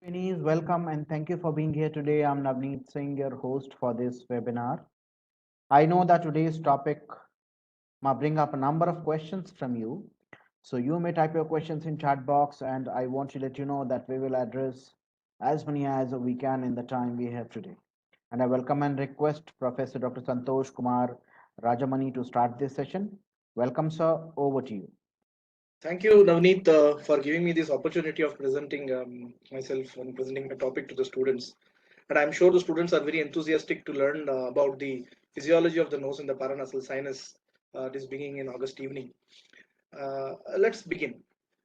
Trainees, welcome and thank you for being here today. I'm Navneet Singh, your host for this webinar. I know that today's topic might bring up a number of questions from you. So you may type your questions in chat box and I want to let you know that we will address as many as we can in the time we have today. And I welcome and request Professor Dr. Santhosh Kumar Rajamani to start this session. Welcome, sir. Over to you. Thank you, Navneet, for giving me this opportunity of presenting myself and presenting my topic to the students. And I'm sure the students are very enthusiastic to learn about the physiology of the nose and the paranasal sinus this beginning in August evening. Let's begin.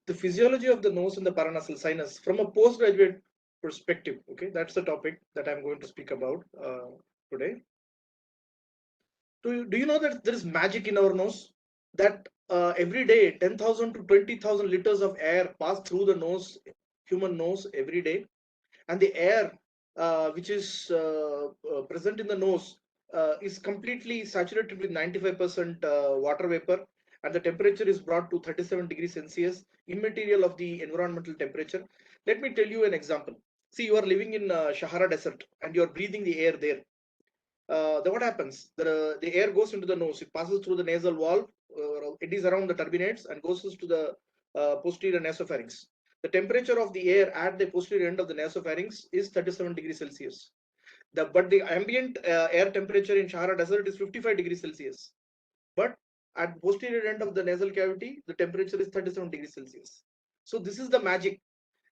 The physiology of the nose and the paranasal sinus from a postgraduate perspective. Okay, that's the topic that I'm going to speak about today. Do you know that there is magic in our nose? That every day 10,000 to 20,000 liters of air pass through the nose, human nose every day, and the air which is present in the nose is completely saturated with 95% water vapor, and the temperature is brought to 37 degrees Celsius, immaterial of the environmental temperature. Let me tell you an example. See, you are living in Sahara Desert and you are breathing the air there. Then what happens? The air goes into the nose. It passes through the nasal wall. It is around the turbinates and goes to the posterior nasopharynx. The temperature of the air at the posterior end of the nasopharynx is 37 degrees Celsius. But the ambient air temperature in Sahara Desert is 55 degrees Celsius. But at posterior end of the nasal cavity, the temperature is 37 degrees Celsius. So this is the magic.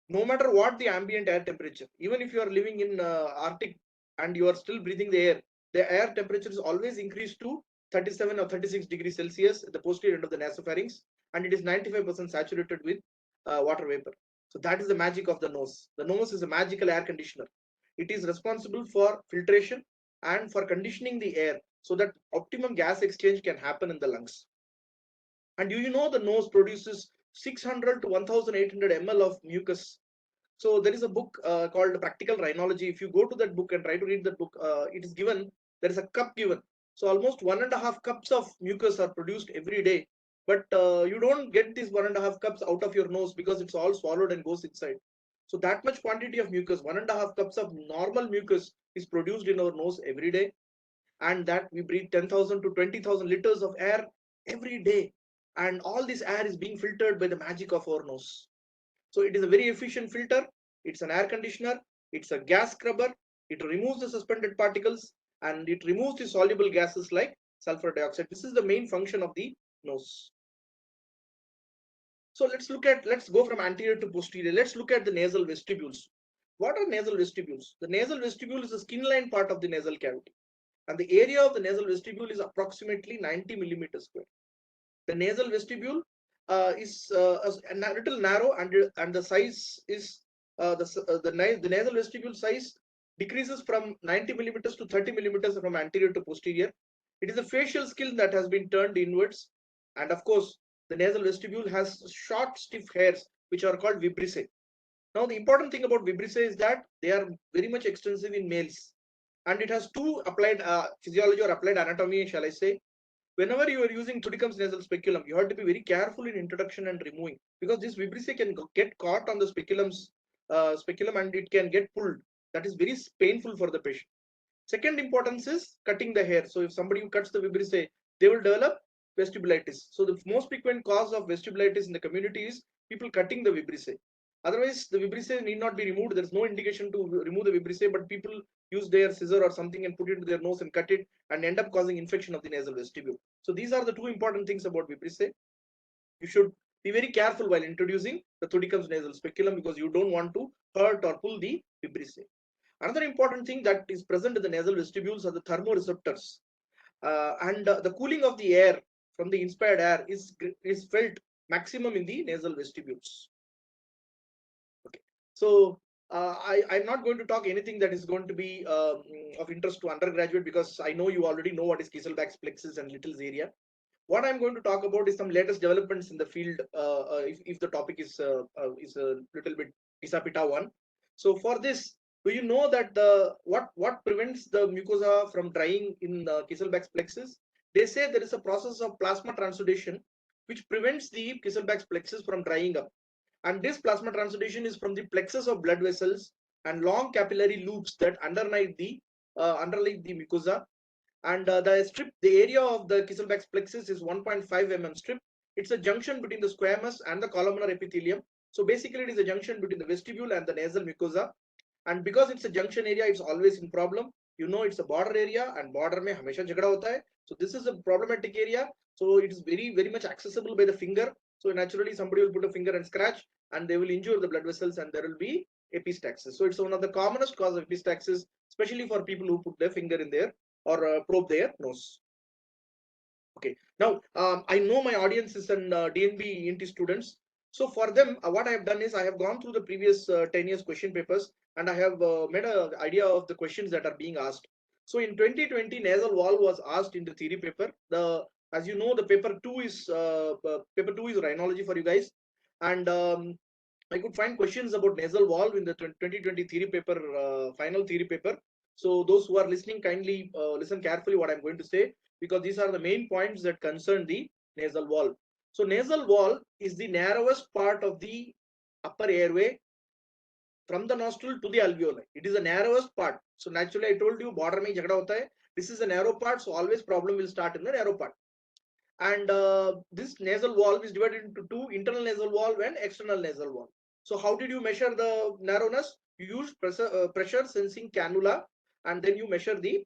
No matter what the ambient air temperature, even if you are living in Arctic and you are still breathing the air temperature is always increased to 37 or 36 degrees Celsius at the posterior end of the nasopharynx, and it is 95% saturated with water vapor. So that is the magic of the nose. The nose is a magical air conditioner. It is responsible for filtration and for conditioning the air so that optimum gas exchange can happen in the lungs. And do you know the nose produces 600 to 1800 ml of mucus? So there is a book called Practical Rhinology. If you go to that book and try to read that book, it is given, there is a cup given. So almost 1.5 cups of mucus are produced every day. But you don't get these 1.5 cups out of your nose because it's all swallowed and goes inside. So that much quantity of mucus, 1.5 cups of normal mucus is produced in our nose every day. And that we breathe 10,000 to 20,000 liters of air every day. And all this air is being filtered by the magic of our nose. So it is a very efficient filter. It's an air conditioner. It's a gas scrubber. It removes the suspended particles and it removes the soluble gases like sulfur dioxide. This is the main function of the nose. So let's go from anterior to posterior. Let's look at the nasal vestibules. What are nasal vestibules? The nasal vestibule is a skin line part of the nasal cavity. And the area of the nasal vestibule is approximately 90 millimeters square. The nasal vestibule is a little narrow, and the size is the nasal vestibule size decreases from 90 millimeters to 30 millimeters from anterior to posterior. It is a facial skin that has been turned inwards, and of course the nasal vestibule has short stiff hairs which are called vibrissae. Now the important thing about vibrissae is that they are very much extensive in males, and it has two applied physiology or applied anatomy, shall I say. Whenever you are using Thudichum's nasal speculum, you have to be very careful in introduction and removing, because this vibrissae can get caught on the speculum and it can get pulled. That is very painful for the patient. Second importance is cutting the hair. So if somebody cuts the vibrissae, they will develop vestibulitis. So the most frequent cause of vestibulitis in the community is people cutting the vibrissae. Otherwise, the vibrissae need not be removed. There is no indication to remove the vibrissae, but people use their scissor or something and put it into their nose and cut it and end up causing infection of the nasal vestibule. So these are the two important things about vibrissae. You should be very careful while introducing the Thudichum's nasal speculum because you don't want to hurt or pull the vibrissae. Another important thing that is present in the nasal vestibules are the thermoreceptors. The cooling of the air from the inspired air is felt maximum in the nasal vestibules. Okay, so I'm not going to talk anything that is going to be of interest to undergraduate because I know you already know what is Kieselbach's plexus and Little's area. What I'm going to talk about is some latest developments in the field. If the topic is a little bit disapita one. So for this, do you know that what prevents the mucosa from drying in Kieselbach's plexus? They say there is a process of plasma transudation which prevents the Kieselbach's plexus from drying up. And this plasma transudation is from the plexus of blood vessels and long capillary loops that underlie the mucosa. And the area of the Kisselbach's plexus is 1.5 mm strip. It's a junction between the squamous and the columnar epithelium. So basically, it is a junction between the vestibule and the nasal mucosa. And because it's a junction area, it's always in problem. You know, it's a border area, and border mein hamesha jhagda hota hai. So this is a problematic area. So it is very much accessible by the finger. So naturally, somebody will put a finger and scratch, and they will injure the blood vessels, and there will be epistaxis. So it's one of the commonest cause of epistaxis, especially for people who put their finger in there or probe their nose. Okay, now I know my audience is an DNB ENT students. So for them, what I have done is I have gone through the previous 10 years question papers, and I have made an idea of the questions that are being asked. So in 2020, nasal wall was asked in the theory paper. As you know, the paper two is rhinology for you guys, and I could find questions about nasal valve in the 2020 theory paper, final theory paper. So those who are listening, kindly listen carefully what I'm going to say, because these are the main points that concern the nasal wall. So nasal wall is the narrowest part of the upper airway from the nostril to the alveoli. It is the narrowest part. So naturally, I told you border mein jhagda hota hai. This is a narrow part, so always problem will start in the narrow part. And this nasal valve is divided into two: internal nasal valve and external nasal valve. So how did you measure the narrowness? You use pressure sensing cannula, and then you measure the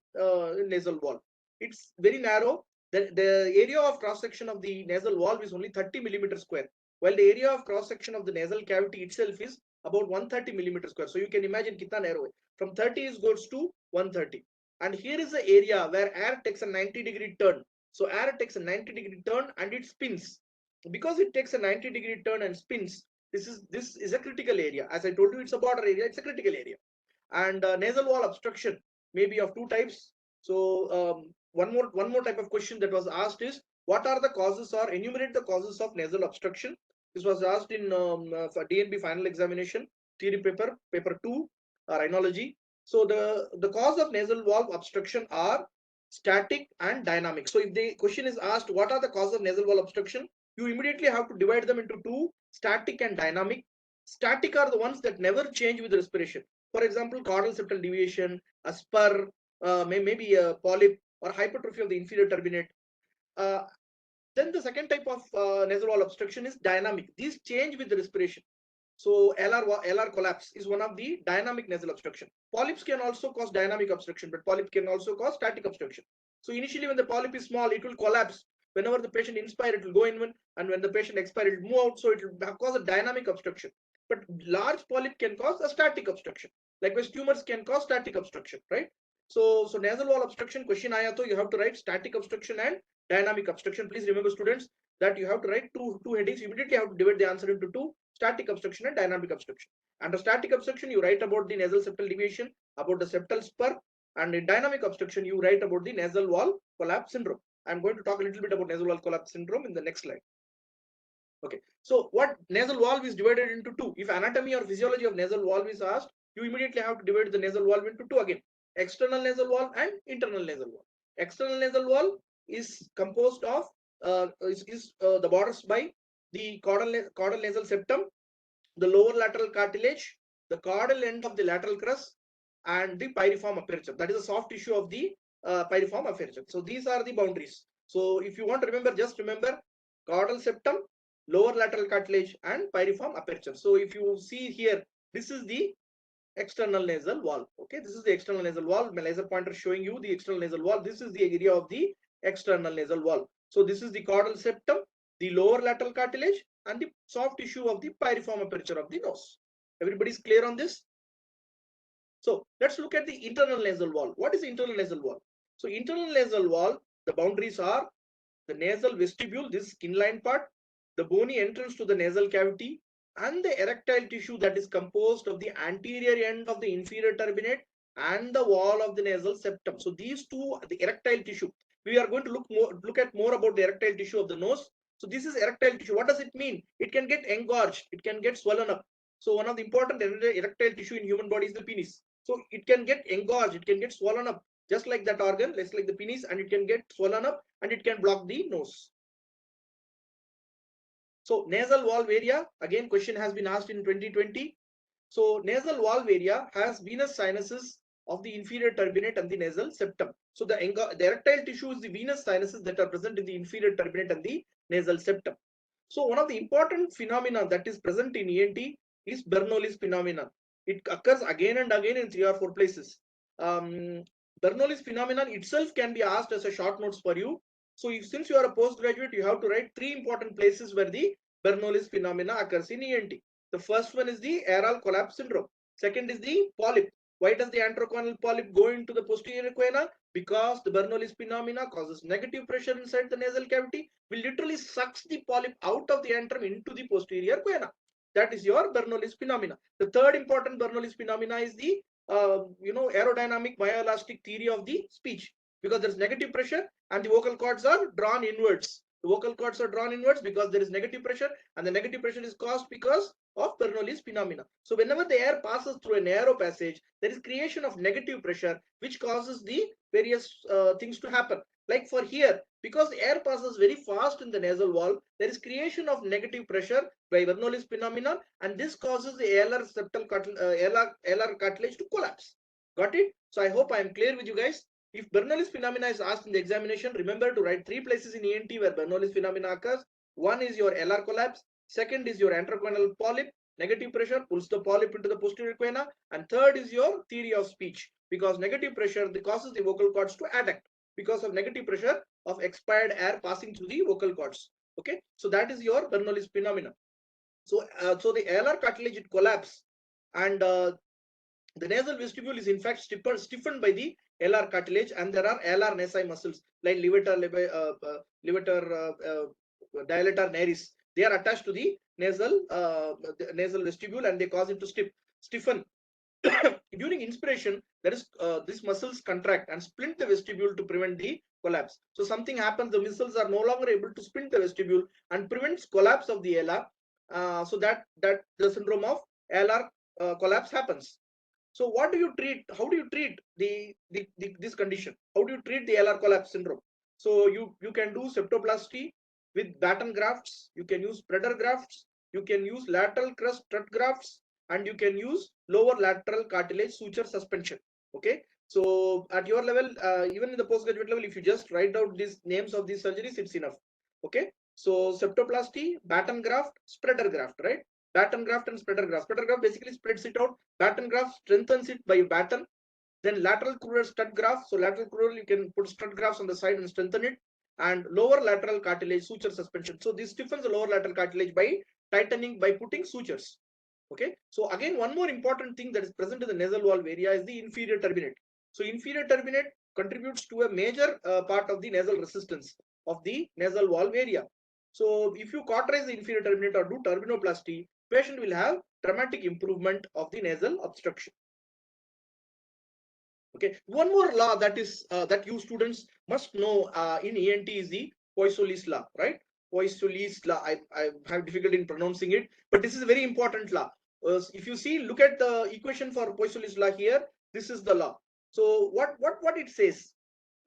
nasal valve. It's very narrow. The area of cross section of the nasal valve is only 30 millimeter square, while the area of cross section of the nasal cavity itself is about 130 millimeter square. So you can imagine kitna narrow. From 30 is goes to 130. And here is the area where air takes a 90-degree turn. So air takes a 90-degree turn and it spins. Because it takes a 90-degree turn and spins, this is a critical area. As I told you, it's a border area, it's a critical area. And nasal wall obstruction may be of two types. So one more type of question that was asked is, what are the causes, or enumerate the causes of nasal obstruction? This was asked in for DNB final examination, theory paper 2, rhinology. So the cause of nasal valve obstruction are static and dynamic. So if the question is asked, what are the causes of nasal wall obstruction, you immediately have to divide them into two: static and dynamic. Static are the ones that never change with respiration. For example, caudal septal deviation, a spur, maybe a polyp or hypertrophy of the inferior turbinate. Uh, then the second type of nasal wall obstruction is dynamic. These change with the respiration. So LR collapse is one of the dynamic nasal obstruction. Polyps can also cause dynamic obstruction, but polyp can also cause static obstruction. So initially, when the polyp is small, it will collapse. Whenever the patient inspire, it will go in, and when the patient expire, it will move out. So it will cause a dynamic obstruction. But large polyp can cause a static obstruction. Likewise, tumors can cause static obstruction, right? So nasal wall obstruction question aaya to you have to write static obstruction and dynamic obstruction. Please remember, students, that you have to write two headings. You immediately have to divide the answer into two: static obstruction and dynamic obstruction. Under static obstruction, you write about the nasal septal deviation, about the septal spur, and in dynamic obstruction, you write about the nasal wall collapse syndrome. I'm going to talk a little bit about nasal wall collapse syndrome in the next slide. Okay, so what nasal valve is divided into two. If anatomy or physiology of nasal valve is asked, you immediately have to divide the nasal valve into two again: external nasal valve and internal nasal valve. External nasal valve is composed of the borders by the caudal nasal septum, the lower lateral cartilage, the caudal end of the lateral crus, and the pyriform aperture. That is the soft tissue of the pyriform aperture. So these are the boundaries. So if you want to remember, just remember caudal septum, lower lateral cartilage, and pyriform aperture. So if you see here, this is the external nasal wall. Okay, this is the external nasal wall. My laser pointer showing you the external nasal wall. This is the area of the external nasal wall. So this is the caudal septum, the lower lateral cartilage, and the soft tissue of the pyriform aperture of the nose. Everybody's clear on this? So let's look at the internal nasal wall. What is the internal nasal wall? So internal nasal wall, the boundaries are the nasal vestibule, this skin-lined part, the bony entrance to the nasal cavity, and the erectile tissue that is composed of the anterior end of the inferior turbinate and the wall of the nasal septum. So these two, the erectile tissue. We are going to look at more about the erectile tissue of the nose. So this is erectile tissue. What does it mean? It can get engorged. It can get swollen up. So one of the important erectile tissue in human body is the penis. So it can get engorged. It can get swollen up, just like that organ, just like the penis, and it can get swollen up and it can block the nose. So nasal valve area, again question has been asked in 2020. So nasal valve area has venous sinuses of the inferior turbinate and the nasal septum. So the erectile tissue is the venous sinuses that are present in the inferior turbinate and the nasal septum. So one of the important phenomena that is present in ENT is Bernoulli's phenomenon. It occurs again and again in 3 or 4 places. Bernoulli's phenomenon itself can be asked as a short notes for you. So if, since you are a postgraduate, you have to write 3 important places where the Bernoulli's phenomena occurs in ENT. The first one is the aral collapse syndrome. Second is the polyp. Why does the antroconal polyp go into the posterior equina? Because the Bernoulli's phenomena causes negative pressure inside the nasal cavity, will literally sucks the polyp out of the antrum into the posterior equina. That is your Bernoulli's phenomena. The third important Bernoulli's phenomena is the aerodynamic myoelastic theory of the speech, because there is negative pressure and the vocal cords are drawn inwards. The vocal cords are drawn inwards because there is negative pressure, and the negative pressure is caused because of Bernoulli's phenomena. So whenever the air passes through a narrow passage, there is creation of negative pressure, which causes the various things to happen. Like for here, because the air passes very fast in the nasal wall, there is creation of negative pressure by Bernoulli's phenomenon, and this causes the alar septal alar cartilage to collapse. Got it? So I hope I am clear with you guys. If Bernoulli's phenomena is asked in the examination, remember to write 3 places in ENT where Bernoulli's phenomena occurs. One is your alar collapse. Second is your antroconal polyp. Negative pressure pulls the polyp into the posterior equina. And third is your theory of speech, because negative pressure causes the vocal cords to adduct because of negative pressure of expired air passing through the vocal cords. Okay, so that is your Bernoulli's phenomenon. So, so the alar cartilage it collapse, and the nasal vestibule is in fact stiffened by the alar cartilage, and there are alar nasi muscles like levator dilator naris. They are attached to the nasal vestibule, and they cause it to stiffen. During inspiration, there is these muscles contract and splint the vestibule to prevent the collapse. So something happens, the muscles are no longer able to splint the vestibule and prevents collapse of the alar. So that the syndrome of alar collapse happens. So what do you treat? How do you treat this condition? How do you treat the alar collapse syndrome? So you can do septoplasty with batten grafts. You can use spreader grafts. You can use lateral crust strut grafts, and you can use lower lateral cartilage suture suspension. Okay. So at your level, even in the postgraduate level, if you just write out these names of these surgeries, it's enough. Okay. So septoplasty, batten graft, spreader graft, right? Batten graft and spreader graft. Spreader graft basically spreads it out. Batten graft strengthens it by batten. Then lateral crural strut graft. So lateral crural, you can put strut grafts on the side and strengthen it. And lower lateral cartilage suture suspension. So this stiffens the lower lateral cartilage by tightening, by putting sutures. Okay. So again, one more important thing that is present in the nasal valve area is the inferior turbinate. So inferior turbinate contributes to a major part of the nasal resistance of the nasal valve area. So if you cauterize the inferior turbinate or do turbinoplasty, patient will have dramatic improvement of the nasal obstruction. Okay, one more law that is that you students must know in ENT is the Poiseuille's law, right? Poiseuille's law. I have difficulty in pronouncing it, but this is a very important law. If you see, look at the equation for Poiseuille's law here. This is the law. So what it says?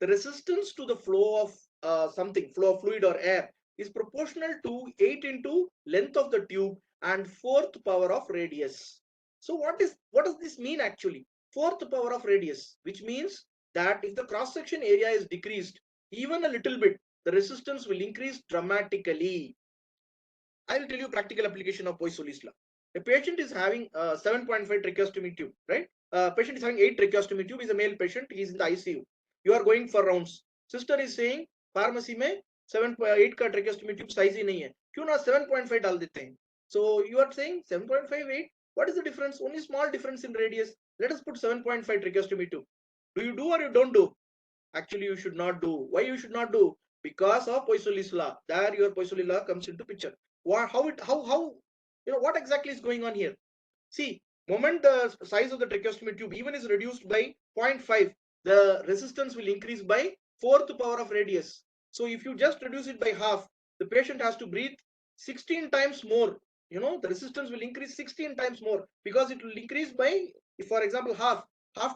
The resistance to the flow of flow of fluid or air is proportional to 8 into length of the tube and 4th power of radius. So what does this mean actually? 4th power of radius, which means that if the cross section area is decreased even a little bit, the resistance will increase dramatically. I will tell you practical application of Poiseuille's law. A patient is having 7.5 tracheostomy tube, right? Patient is having 8 tracheostomy tube. Is a male patient. He is in the ICU. You are going for rounds. Sister is saying pharmacy में 7.8 का tracheostomy tube size ही नहीं है. क्यों ना 7.5 डाल देते हैं? So you are saying 7.58. What is the difference? Only small difference in radius. Let us put 7.5 tracheostomy tube. Do you do or you don't do? Actually, you should not do. Why you should not do? Because of Poiseuille's law. There your Poiseuille's law comes into picture. How what exactly is going on here? See, moment the size of the tracheostomy tube even is reduced by 0.5, the resistance will increase by 4th power of radius. So if you just reduce it by half, the patient has to breathe 16 times more. The resistance will increase 16 times more, because it will increase by, if for example half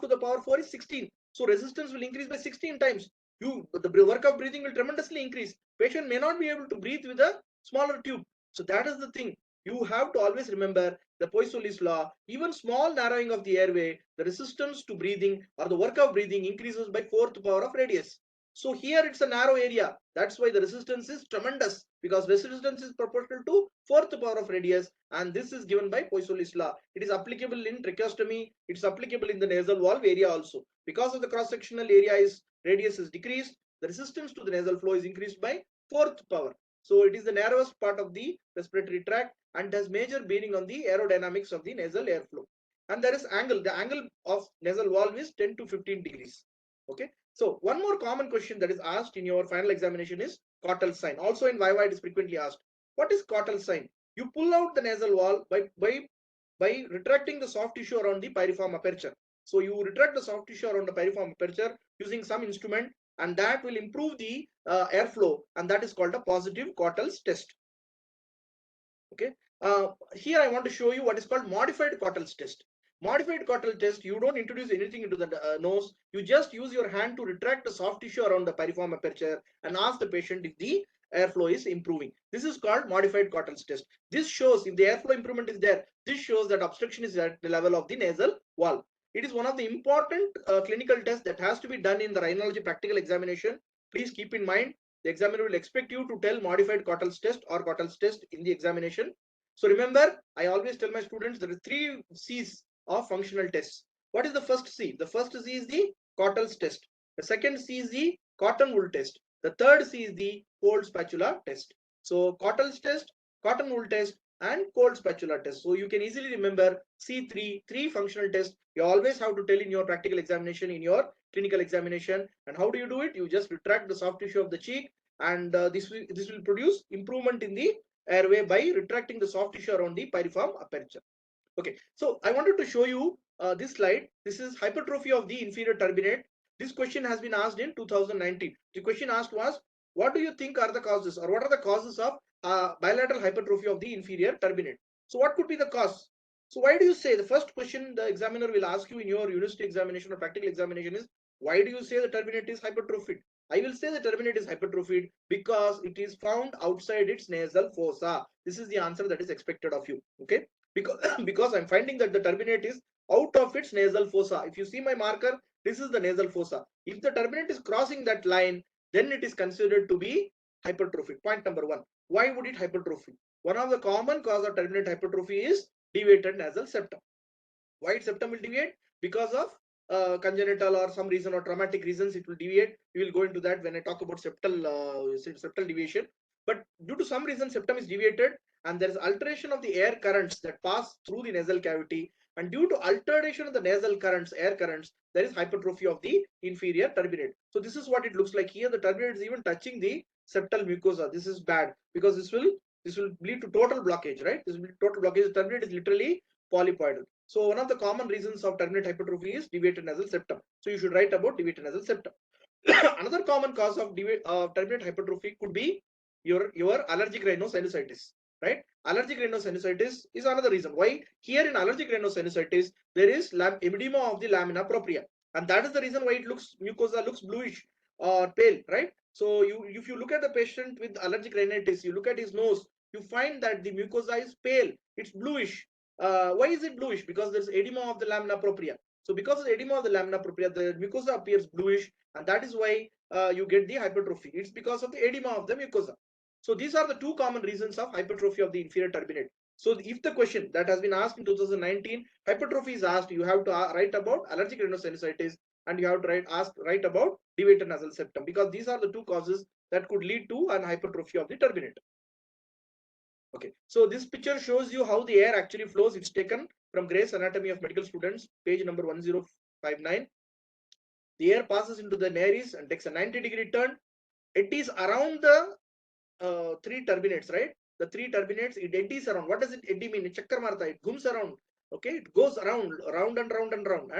to the power 4 is 16. So resistance will increase by 16 times. The work of breathing will tremendously increase. Patient may not be able to breathe with a smaller tube. So that is the thing. You have to always remember the Poisson's law. Even small narrowing of the airway, the resistance to breathing or the work of breathing increases by 4th power of radius. So here it's a narrow area. That's why the resistance is tremendous, because resistance is proportional to 4th power of radius, and this is given by Poisson's law. It is applicable in tracheostomy. It's applicable in the nasal valve area also. Because of the cross-sectional area is radius is decreased, the resistance to the nasal flow is increased by 4th power. So it is the narrowest part of the respiratory tract and has major bearing on the aerodynamics of the nasal airflow. And there is angle. The angle of nasal valve is 10 to 15 degrees. Okay. So one more common question that is asked in your final examination is Cottle sign. Also in Viva it is frequently asked. What is Cottle sign? You pull out the nasal wall by retracting the soft tissue around the piriform aperture. So you retract the soft tissue around the piriform aperture using some instrument, and that will improve the airflow, and that is called a positive Cottle's test. Okay. Here I want to show you what is called modified Cottle's test. Modified Cottle test, you don't introduce anything into the nose. You just use your hand to retract the soft tissue around the piriform aperture and ask the patient if the airflow is improving. This is called modified Cottle's test. This shows if the airflow improvement is there. This shows that obstruction is at the level of the nasal wall. It is one of the important clinical tests that has to be done in the rhinology practical examination. Please keep in mind, the examiner will expect you to tell modified Cottle's test or Cottle's test in the examination. So remember, I always tell my students there are 3 C's of functional tests. What is the first C? The first C is the Cottle's test. The second C is the cotton wool test. The third C is the cold spatula test. So Cottle's test, cotton wool test, and cold spatula test. So you can easily remember C3, 3 functional tests. You always have to tell in your practical examination, in your clinical examination. And how do you do it? You just retract the soft tissue of the cheek, and this will produce improvement in the airway by retracting the soft tissue around the piriform aperture. Okay, so I wanted to show you this slide. This is hypertrophy of the inferior turbinate. This question has been asked in 2019. The question asked was, what do you think are the causes, or what are the causes of bilateral hypertrophy of the inferior turbinate? So what could be the cause? So why do you say, the first question the examiner will ask you in your university examination or practical examination is, why do you say the turbinate is hypertrophied? I will say the turbinate is hypertrophied because it is found outside its nasal fossa. This is the answer that is expected of you. Okay, because because I'm finding that the turbinate is out of its nasal fossa. If you see my marker, this is the nasal fossa. If the turbinate is crossing that line, then it is considered to be hypertrophic. Point number 1. Why would it hypertrophy? One of the common cause of turbinate hypertrophy is deviated nasal septum. Why its septum will deviate? Because of congenital or some reason or traumatic reasons it will deviate. We will go into that when I talk about septal deviation. But due to some reason septum is deviated, and there is alteration of the air currents that pass through the nasal cavity, and due to alteration of the nasal currents, air currents, there is hypertrophy of the inferior turbinate. So this is what it looks like here. The turbinate is even touching the septal mucosa. This is bad because this will lead to total blockage, right? This will lead to total blockage. The turbinate is literally polypoidal. So one of the common reasons of turbinate hypertrophy is deviated nasal septum. So you should write about deviated nasal septum. Another common cause of turbinate hypertrophy could be your allergic rhinosinusitis, right? Allergic rhinosinusitis is another reason why. Here in allergic rhinosinusitis there is edema of the lamina propria, and that is the reason why it looks, mucosa looks bluish or pale, right? So if you look at the patient with allergic rhinitis, you look at his nose, you find that the mucosa is pale, it's bluish. Why is it bluish? Because there's edema of the lamina propria. So because of the edema of the lamina propria, the mucosa appears bluish, and that is why you get the hypertrophy. It's because of the edema of the mucosa. So these are the 2 common reasons of hypertrophy of the inferior turbinate. So if the question that has been asked in 2019, hypertrophy is asked, you have to write about allergic rhinosinusitis, and you have to write about deviated nasal septum, because these are the 2 causes that could lead to an hypertrophy of the turbinate. Okay, so this picture shows you how the air actually flows. It's taken from Gray's Anatomy of Medical Students, page number 1059. The air passes into the nares and takes a 90-degree turn. It is around the 3 turbinates, right? The 3 turbinates, it eddies around. What does it eddy mean? Chakkar marta, it gums around. Okay, it goes around and round and round,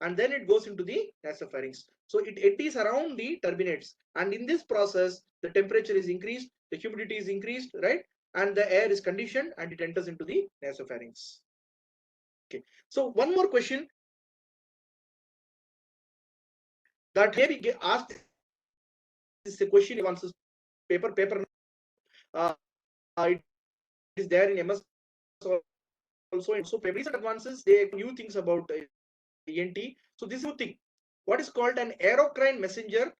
and then it goes into the nasopharynx. So it eddies around the turbinates, and in this process, the temperature is increased, the humidity is increased, right? And the air is conditioned, and it enters into the nasopharynx. Okay, so one more question that may be asked is a question answers paper. It is there in MS also. And also recent advances, they new things about ENT. So this is new thing. What is called an aerocrine messenger,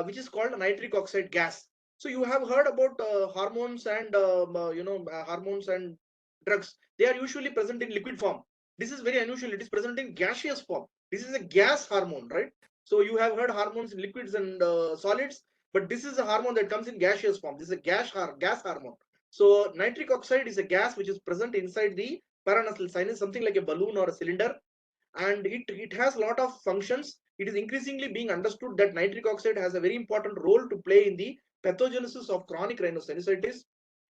which is called nitric oxide gas. So you have heard about hormones and hormones and drugs. They are usually present in liquid form. This is very unusual. It is present in gaseous form. This is a gas hormone, right? So you have heard hormones in liquids and solids, but this is a hormone that comes in gaseous form. This is a gas hormone. So nitric oxide is a gas which is present inside the paranasal sinus, something like a balloon or a cylinder, and it has a lot of functions. It is increasingly being understood that nitric oxide has a very important role to play in the pathogenesis of chronic rhinosinusitis.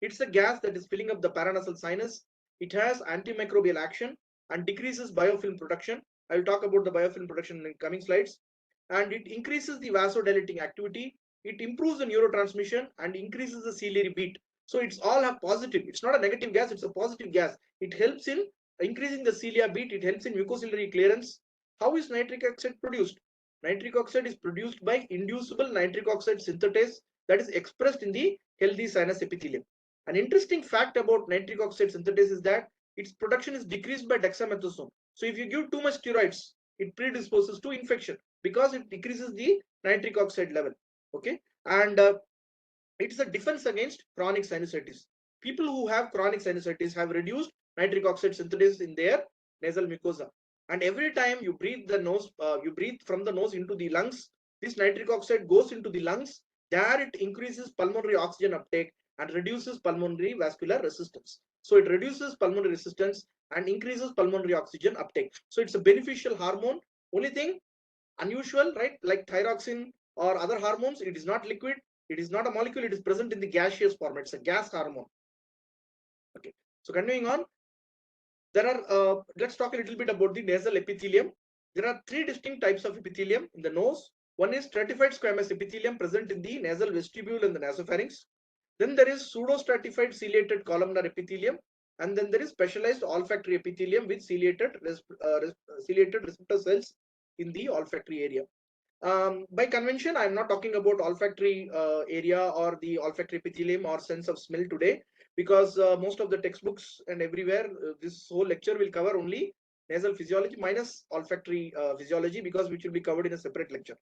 It's a gas that is filling up the paranasal sinus. It has antimicrobial action and decreases biofilm production. I will talk about the biofilm production in coming slides. And it increases the vasodilating activity. It improves the neurotransmission and increases the ciliary beat. So it's all a positive. It's not a negative gas, it's a positive gas. It helps in increasing the cilia beat. It helps in mucociliary clearance. How is nitric oxide produced? Nitric oxide is produced by inducible nitric oxide synthetase that is expressed in the healthy sinus epithelium. An interesting fact about nitric oxide synthetase is that its production is decreased by dexamethasone. So if you give too much steroids, it predisposes to infection because it decreases the nitric oxide level. Okay, and it's a defense against chronic sinusitis. People who have chronic sinusitis have reduced nitric oxide synthesis in their nasal mucosa. And every time you breathe the nose, you breathe from the nose into the lungs, this nitric oxide goes into the lungs. There it increases pulmonary oxygen uptake and reduces pulmonary vascular resistance. So it reduces pulmonary resistance and increases pulmonary oxygen uptake. So it's a beneficial hormone. Only thing unusual, right? Like thyroxine or other hormones, it is not liquid. It is not a molecule. It is present in the gaseous form. It's a gas hormone. Okay. So continuing on, there are let's talk a little bit about the nasal epithelium. There are three distinct types of epithelium in the nose. One is stratified squamous epithelium present in the nasal vestibule and the nasopharynx. Then there is pseudostratified ciliated columnar epithelium, and then there is specialized olfactory epithelium with ciliated receptor cells in the olfactory area. By convention, I'm not talking about olfactory area or the olfactory epithelium or sense of smell today, because most of the textbooks and everywhere, this whole lecture will cover only nasal physiology minus olfactory physiology, because which will be covered in a separate lecture,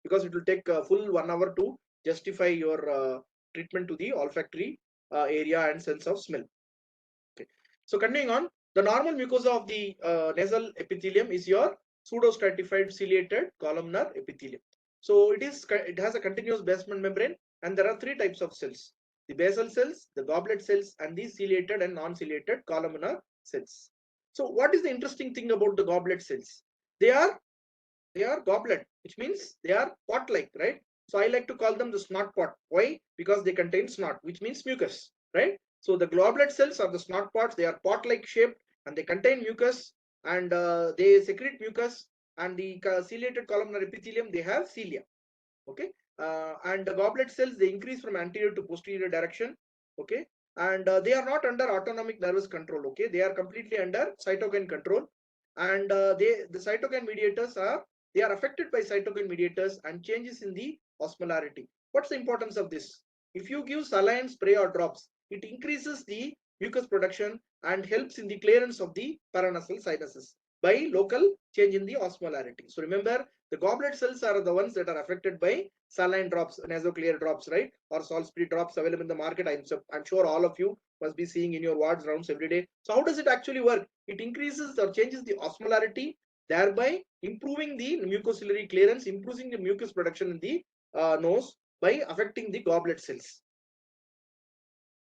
because it will take a full 1 hour to justify your treatment to the olfactory area and sense of smell. Okay. So continuing on, the normal mucosa of the nasal epithelium is your pseudostratified ciliated columnar epithelium. So it has a continuous basement membrane, and there are three types of cells: the basal cells, the goblet cells, and the ciliated and non-ciliated columnar cells. So what is the interesting thing about the goblet cells? They are goblet, which means they are pot-like, right? So I like to call them the snot pot. Why? Because they contain snot, which means mucus, right? So the goblet cells are the snot pots. They are pot-like shaped and they contain mucus, and they secrete mucus. And the ciliated columnar epithelium, they have cilia. Okay, and the goblet cells, they increase from anterior to posterior direction. Okay, and they are not under autonomic nervous control. Okay, they are completely under cytokine control, and the cytokine mediators are affected by cytokine mediators and changes in the osmolarity. What's the importance of this? If you give saline spray or drops, it increases the mucus production and helps in the clearance of the paranasal sinuses by local change in the osmolarity. So remember, the goblet cells are the ones that are affected by saline drops, nasoclear drops, right? Or Salisbury drops available in the market. I'm sure all of you must be seeing in your wards rounds every day. So how does it actually work? It increases or changes the osmolarity, thereby improving the mucociliary clearance, improving the mucus production in the nose by affecting the goblet cells.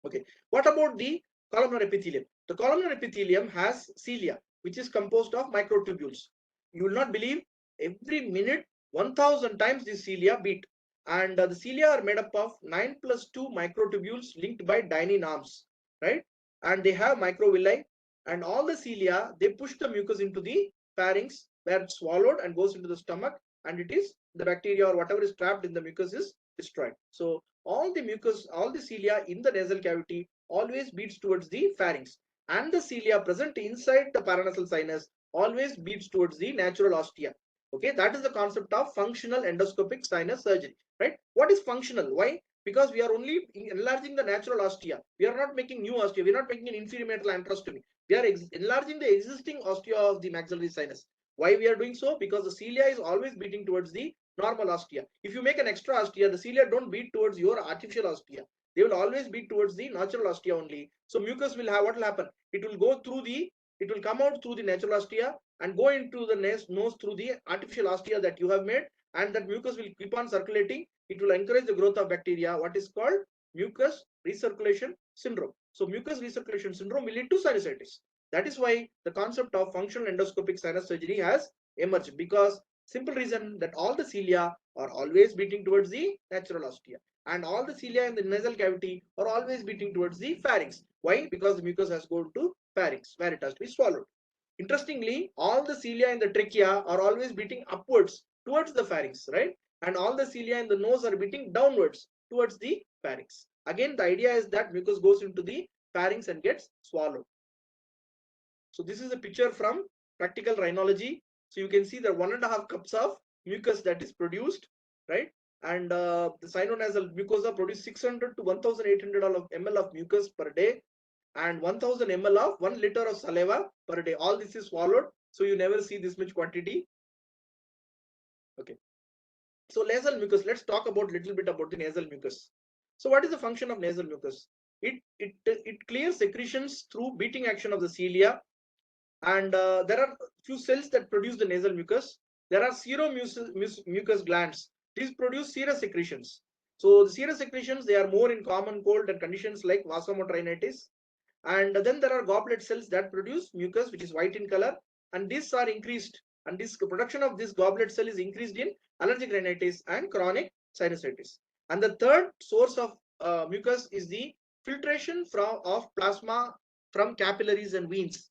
Okay, what about the columnar epithelium? The columnar epithelium has cilia, which is composed of microtubules. You will not believe, every minute 1000 times the cilia beat, and the cilia are made up of 9+2 microtubules linked by dynein arms, right? And they have microvilli, and all the cilia, they push the mucus into the pharynx, where it's swallowed and goes into the stomach, and it is the bacteria or whatever is trapped in the mucus is destroyed. So all the mucus, all the cilia in the nasal cavity always beats towards the pharynx, and the cilia present inside the paranasal sinus always beats towards the natural ostia. Okay, that is the concept of functional endoscopic sinus surgery, right? What is functional? Why? because we are only enlarging the natural ostia. We are not making new ostia. We are not making an inferior metal antrostomy. We are enlarging the existing ostia of the maxillary sinus. Why we are doing so? Because the cilia is always beating towards the normal ostia. If you make an extra ostia, the cilia don't beat towards your artificial ostia. They will always beat towards the natural ostia only. So mucus will have, what will happen? It will go through the, it will come out through the natural ostia and go into the nose through the artificial ostia that you have made, and that mucus will keep on circulating. It will encourage the growth of bacteria, what is called mucus recirculation syndrome. So mucus recirculation syndrome will lead to sinusitis. That is why the concept of functional endoscopic sinus surgery has emerged, because simple reason that all the cilia are always beating towards the natural ostia, and all the cilia in the nasal cavity are always beating towards the pharynx. Why? Because the mucus has gone to pharynx where it has to be swallowed. Interestingly, all the cilia in the trachea are always beating upwards towards the pharynx, right? And all the cilia in the nose are beating downwards towards the pharynx. Again, the idea is that mucus goes into the pharynx and gets swallowed. So this is a picture from practical rhinology. So you can see the 1.5 cups of mucus that is produced, right? And the sinonasal mucosa produce 600 to 1,800 ml of mucus per day, and 1000 ml of 1 liter of saliva per day. All this is swallowed, so you never see this much quantity. Okay. So nasal mucus, let's talk about little bit about the nasal mucus. So what is the function of nasal mucus? It clears secretions through beating action of the cilia, and there are few cells that produce the nasal mucus. There are seromucous glands. These produce serous secretions. So the serous secretions, they are more in common cold and conditions like vasomotor rhinitis. And then there are goblet cells that produce mucus, which is white in color, and these are increased, and this production of this goblet cell is increased in allergic rhinitis and chronic sinusitis. And the third source of mucus is the filtration of plasma from capillaries and veins.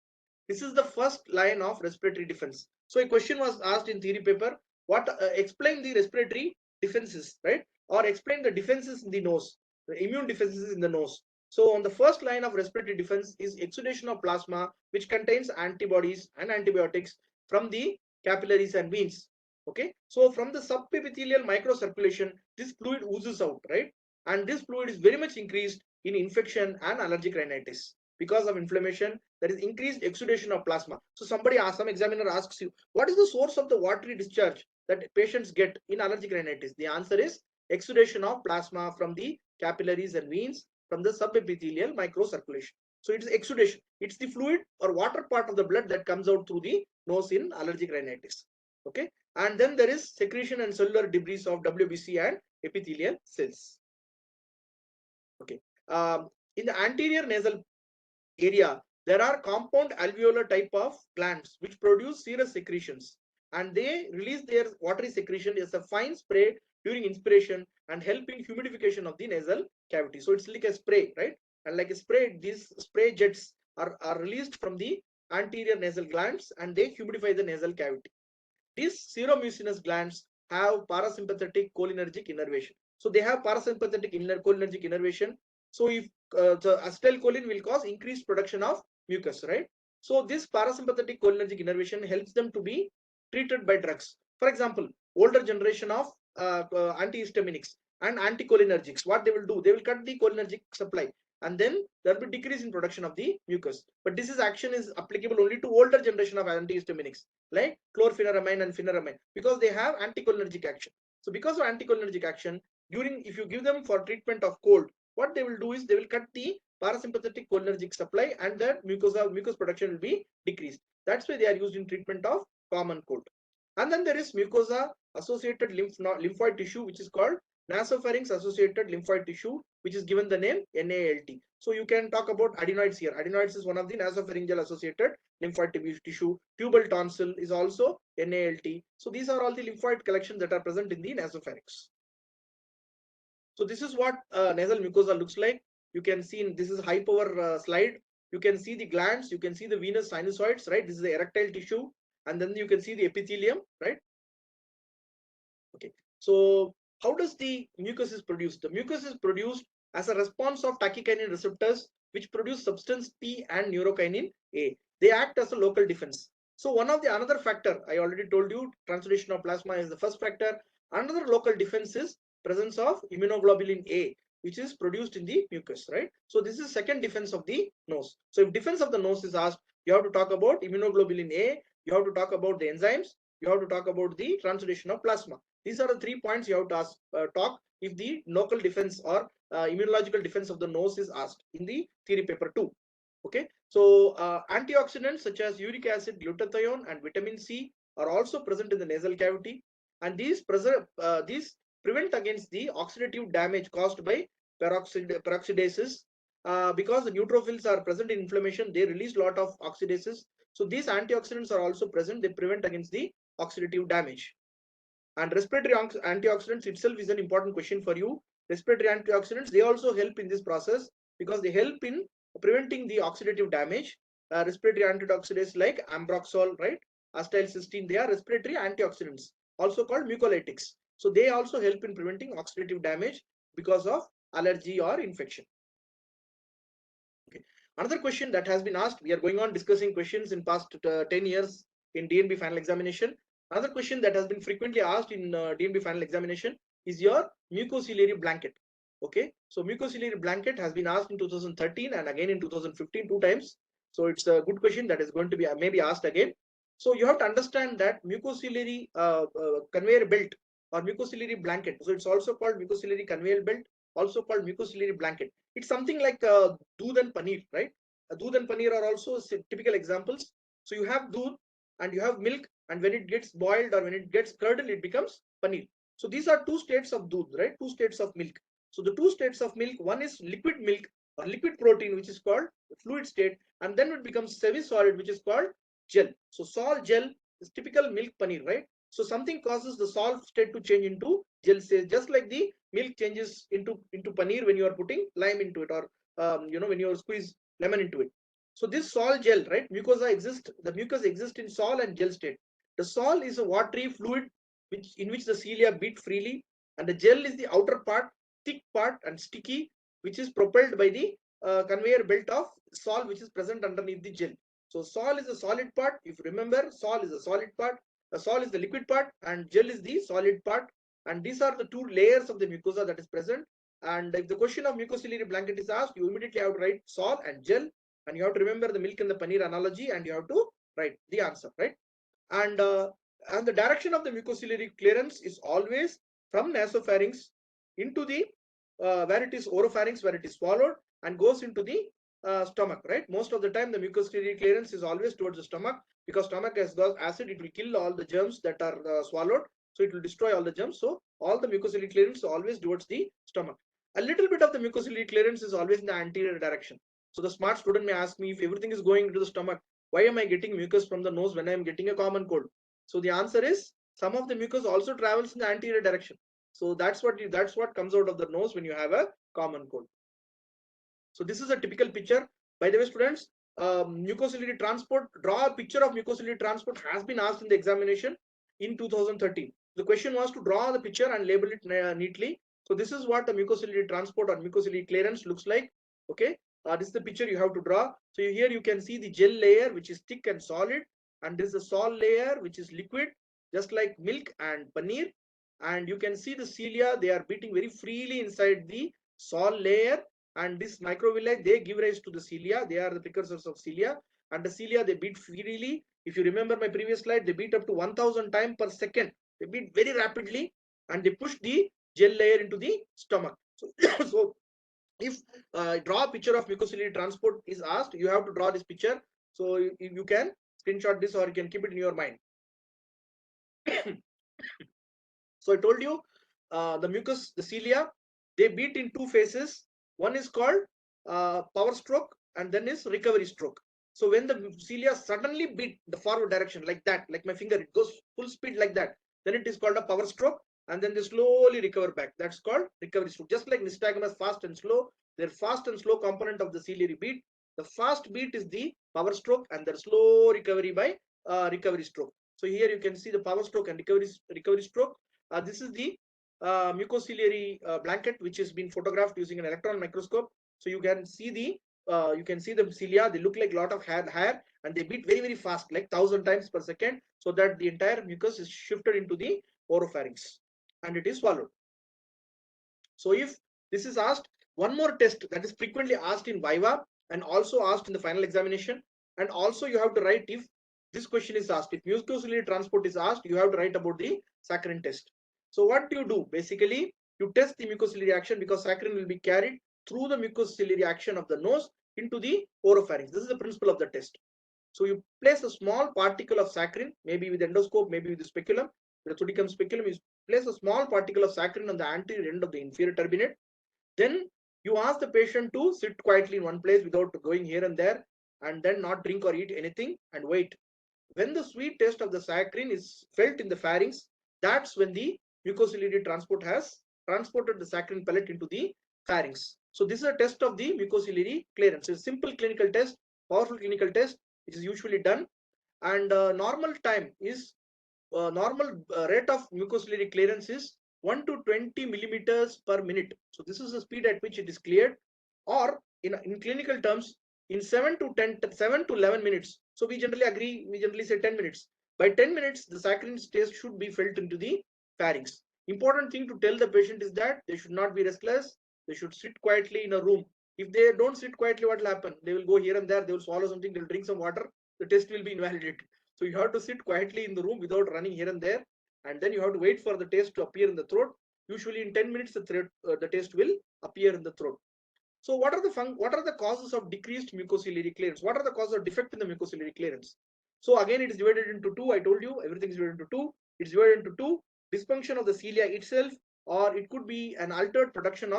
This is the first line of respiratory defense. So a question was asked in theory paper, what explain the respiratory defenses, right? Or explain the defenses in the nose, the immune defenses in the nose. So on the first line of respiratory defense is exudation of plasma, which contains antibodies and antibiotics from the capillaries and veins. Okay, so from the subepithelial microcirculation, this fluid oozes out, right? And this fluid is very much increased in infection and allergic rhinitis. Because of inflammation, there is increased exudation of plasma. So some examiner asks you, what is the source of the watery discharge that patients get in allergic rhinitis? The answer is exudation of plasma from the capillaries and veins from the subepithelial microcirculation. So it's exudation. It's the fluid or water part of the blood that comes out through the nose in allergic rhinitis. Okay, and then there is secretion and cellular debris of WBC and epithelial cells. Okay, in the anterior nasal area, there are compound alveolar type of glands which produce serous secretions, and they release their watery secretion as a fine spray during inspiration and help in humidification of the nasal cavity. So it's like a spray, right? And like a spray, these spray jets are released from the anterior nasal glands and they humidify the nasal cavity. These seromucinous glands have parasympathetic cholinergic innervation. So they have parasympathetic cholinergic innervation. So if the acetylcholine will cause increased production of mucus, right? So this parasympathetic cholinergic innervation helps them to be treated by drugs. For example, older generation of antihistaminics and anticholinergics, what they will do, they will cut the cholinergic supply, and then there will be decrease in production of the mucus. But this is action is applicable only to older generation of antihistaminics like chlorpheniramine and pheniramine, because they have anticholinergic action. So because of anticholinergic action, during if you give them for treatment of cold, what they will do is they will cut the parasympathetic cholinergic supply and the mucus production will be decreased. That's why they are used in treatment of common cold. And then there is mucosa associated lymphoid tissue, which is called nasopharynx associated lymphoid tissue, which is given the name NALT. So you can talk about adenoids here. Adenoids is one of the nasopharyngeal associated lymphoid tissue. Tubal tonsil is also NALT. So these are all the lymphoid collections that are present in the nasopharynx. So this is what nasal mucosa looks like. You can see this is high power slide. You can see the glands, you can see the venous sinusoids, right? This is the erectile tissue, and then you can see the epithelium, right? Okay, so how does the mucus is produced? The mucus is produced as a response of tachykinin receptors, which produce substance P and neurokinin A. They act as a local defense. So another factor I already told you, translocation of plasma is the first factor. Another local defense is presence of immunoglobulin A, which is produced in the mucus, right? So this is second defense of the nose. So if defense of the nose is asked, you have to talk about immunoglobulin A, you have to talk about the enzymes, you have to talk about the translation of plasma. These are the 3 points you have to ask, talk if the local defense or immunological defense of the nose is asked in the theory paper 2. Okay, so antioxidants such as uric acid, glutathione, and vitamin C are also present in the nasal cavity, and these prevent against the oxidative damage caused by peroxidases. Because the neutrophils are present in inflammation, they release a lot of oxidases. So these antioxidants are also present. They prevent against the oxidative damage. And respiratory antioxidants itself is an important question for you. Respiratory antioxidants, they also help in this process because they help in preventing the oxidative damage. Respiratory antioxidants like ambroxol, right, acetylcysteine, they are respiratory antioxidants, also called mucolytics. So they also help in preventing oxidative damage because of allergy or infection. Okay. Another question that has been asked, we are going on discussing questions in past 10 years in DNB final examination. Another question that has been frequently asked in DNB final examination is your mucociliary blanket. Okay, so mucociliary blanket has been asked in 2013 and again in 2015 2 times. So it's a good question that is going to be maybe asked again. So you have to understand that mucociliary conveyor belt or mucociliary blanket. So it's also called mucociliary conveyor belt, also called mucociliary blanket. It's something like doodh and paneer, right? Doodh and paneer are also typical examples. So you have doodh and you have milk, and when it gets boiled or when it gets curdled, it becomes paneer. So these are 2 states of doodh, right? 2 states of milk. So the 2 states of milk, one is liquid milk or liquid protein, which is called fluid state, and then it becomes semi-solid, which is called gel. So sol gel is typical milk paneer, right? So something causes the sol state to change into gel state, just like the milk changes into paneer when you are putting lime into it, or when you squeeze lemon into it. So this sol gel, right, mucosa exists, the mucus exists in sol and gel state. The sol is a watery fluid in which the cilia beat freely, and the gel is the outer part, thick part and sticky, which is propelled by the conveyor belt of sol, which is present underneath the gel. So sol is the solid part. If you remember, sol is the solid part, the sol is the liquid part, and gel is the solid part. And these are the 2 layers of the mucosa that is present. And if the question of mucociliary blanket is asked, you immediately have to write sol and gel, and you have to remember the milk and the paneer analogy, and you have to write the answer, right? And the direction of the mucociliary clearance is always from nasopharynx into the where it is oropharynx, where it is swallowed, and goes into the stomach, right? Most of the time the mucociliary clearance is always towards the stomach, because stomach has got acid, it will kill all the germs that are swallowed, so it will destroy all the germs. So all the mucociliary clearance is always towards the stomach. A little bit of the mucociliary clearance is always in the anterior direction. So the smart student may ask me, if everything is going into the stomach, why am I getting mucus from the nose when I am getting a common cold? So the answer is, some of the mucus also travels in the anterior direction. So that's what comes out of the nose when you have a common cold. So this is a typical picture. By the way, students, mucociliary transport, draw a picture of mucociliary transport has been asked in the examination in 2013. The question was to draw the picture and label it neatly. So this is what the mucociliary transport or mucociliary clearance looks like. Okay, this is the picture you have to draw. So here you can see the gel layer, which is thick and solid, and this is the sol layer, which is liquid, just like milk and paneer. And you can see the cilia, they are beating very freely inside the sol layer, and this microvilli, they give rise to the cilia. They are the precursors of cilia, and the cilia, they beat freely. If you remember my previous slide, they beat up to 1000 times per second. They beat very rapidly, and they push the gel layer into the stomach. So, so if draw a picture of mucociliary transport is asked, you have to draw this picture. So you can screenshot this, or you can keep it in your mind. So I told you the mucus, the cilia, they beat in 2 phases. One is called power stroke, and then is recovery stroke. So when the cilia suddenly beat the forward direction like that, like my finger, it goes full speed like that, then it is called a power stroke, and then they slowly recover back. That's called recovery stroke. Just like nystagmus, fast and slow, their fast and slow component of the ciliary beat. The fast beat is the power stroke, and the slow recovery by recovery stroke. So here you can see the power stroke and recovery stroke. This is the mucociliary blanket, which has been photographed using an electron microscope. So you can see the cilia. They look like a lot of hair, and they beat very fast, like 1000 times per second, so that the entire mucus is shifted into the oropharynx and it is swallowed. So if this is asked, one more test that is frequently asked in Viva and also asked in the final examination, and also you have to write if this question is asked, if mucociliary transport is asked, you have to write about the saccharin test. So what do you do? Basically, you test the mucociliary action because saccharin will be carried through the mucociliary action of the nose into the oropharynx. This is the principle of the test. So you place a small particle of saccharin, maybe with endoscope, maybe with the speculum, the rhizodicum speculum. You place a small particle of saccharin on the anterior end of the inferior turbinate. Then you ask the patient to sit quietly in one place without going here and there, and then not drink or eat anything and wait. When the sweet taste of the saccharin is felt in the pharynx, that's when the mucociliary transport has transported the saccharin pellet into the pharynx. So this is a test of the mucociliary clearance. It's a simple clinical test, powerful clinical test, which is usually done. And normal time is normal rate of mucociliary clearance is 1 to 20 millimeters per minute. So this is the speed at which it is cleared, or in clinical terms, in 7 to 11 minutes. So we generally agree, we generally say 10 minutes. By 10 minutes, the saccharin taste should be felt into the pharynx. Important thing to tell the patient is that they should not be restless. They should sit quietly in a room. If they don't sit quietly, what will happen? They will go here and there, they will swallow something, they will drink some water, the test will be invalidated. So you have to sit quietly in the room without running here and there, and then you have to wait for the taste to appear in the throat. Usually in 10 minutes, the taste will appear in the throat. So what are the causes of decreased mucociliary clearance? What are the causes of defect in the mucociliary clearance? So again, it is divided into two. I told you everything is divided into two. It's divided into two: dysfunction of the cilia itself, or it could be an altered production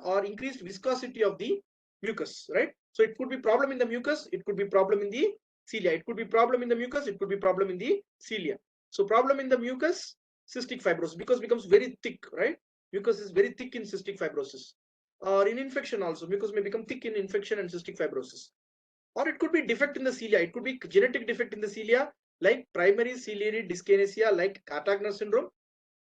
or increased viscosity of the mucus, right? So it could be problem in the mucus, it could be problem in the cilia. It could be problem in the mucus, it could be problem in the cilia. So problem in the mucus, cystic fibrosis, because it becomes very thick, right? Mucus is very thick in cystic fibrosis. Or in infection also, mucus may become thick in infection and cystic fibrosis. Or it could be defect in the cilia. It could be genetic defect in the cilia, like primary ciliary dyskinesia, like Cartagena syndrome.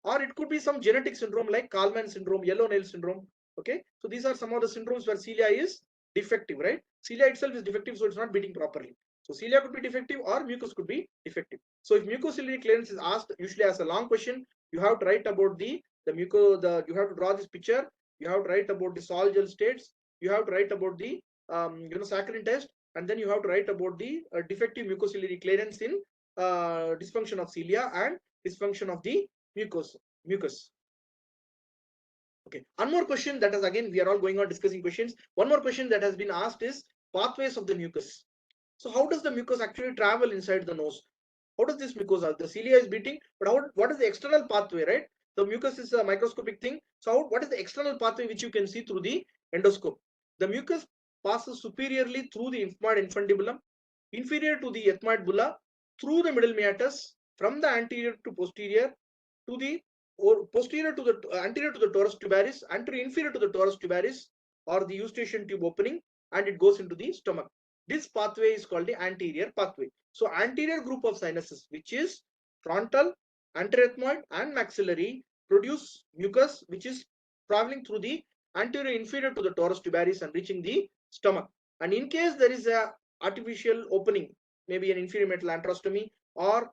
Or it could be some genetic syndrome like Kallmann syndrome, yellow nail syndrome. Okay, so these are some of the syndromes where cilia is defective, right? Cilia itself is defective, so it's not beating properly. So cilia could be defective or mucus could be defective. So if mucociliary clearance is asked, usually as a long question, you have to write about you have to draw this picture. You have to write about the sol gel states. You have to write about the saccharin test, and then you have to write about the defective mucociliary clearance in dysfunction of cilia and dysfunction of the mucus. Okay, one more question that is, again, we are all going on discussing questions. One more question that has been asked is pathways of the mucus. So how does the mucus actually travel inside the nose? How does this mucus, the cilia is beating, but what is the external pathway, right? The mucus is a microscopic thing. So what is the external pathway which you can see through the endoscope? The mucus passes superiorly through the ethmoid infundibulum, inferior to the ethmoid bulla, through the middle meatus, from the anterior to posterior, to the or posterior to the anterior to the torus tubaris, anterior inferior to the torus tubaris, or the eustachian tube opening, and it goes into the stomach. This pathway is called the anterior pathway. So anterior group of sinuses, which is frontal, anterethmoid, and maxillary, produce mucus which is traveling through the anterior inferior to the torus tubaris and reaching the stomach. And in case there is a artificial opening, maybe an inferior metal antrostomy or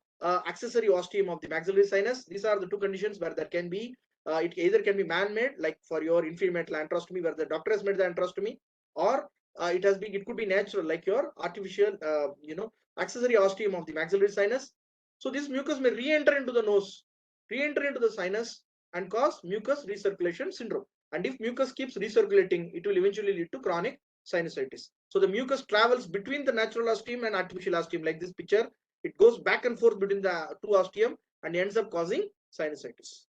accessory ostium of the maxillary sinus, these are the two conditions where there can be it either can be man-made, like for your inferior metal antrostomy where the doctor has made the antrostomy, or it could be natural, like your artificial accessory ostium of the maxillary sinus. So this mucus may re-enter into the nose, re-enter into the sinus, and cause mucus recirculation syndrome. And if mucus keeps recirculating, it will eventually lead to chronic sinusitis. So the mucus travels between the natural ostium and artificial ostium, like this picture. It goes back and forth between the two ostium and ends up causing sinusitis.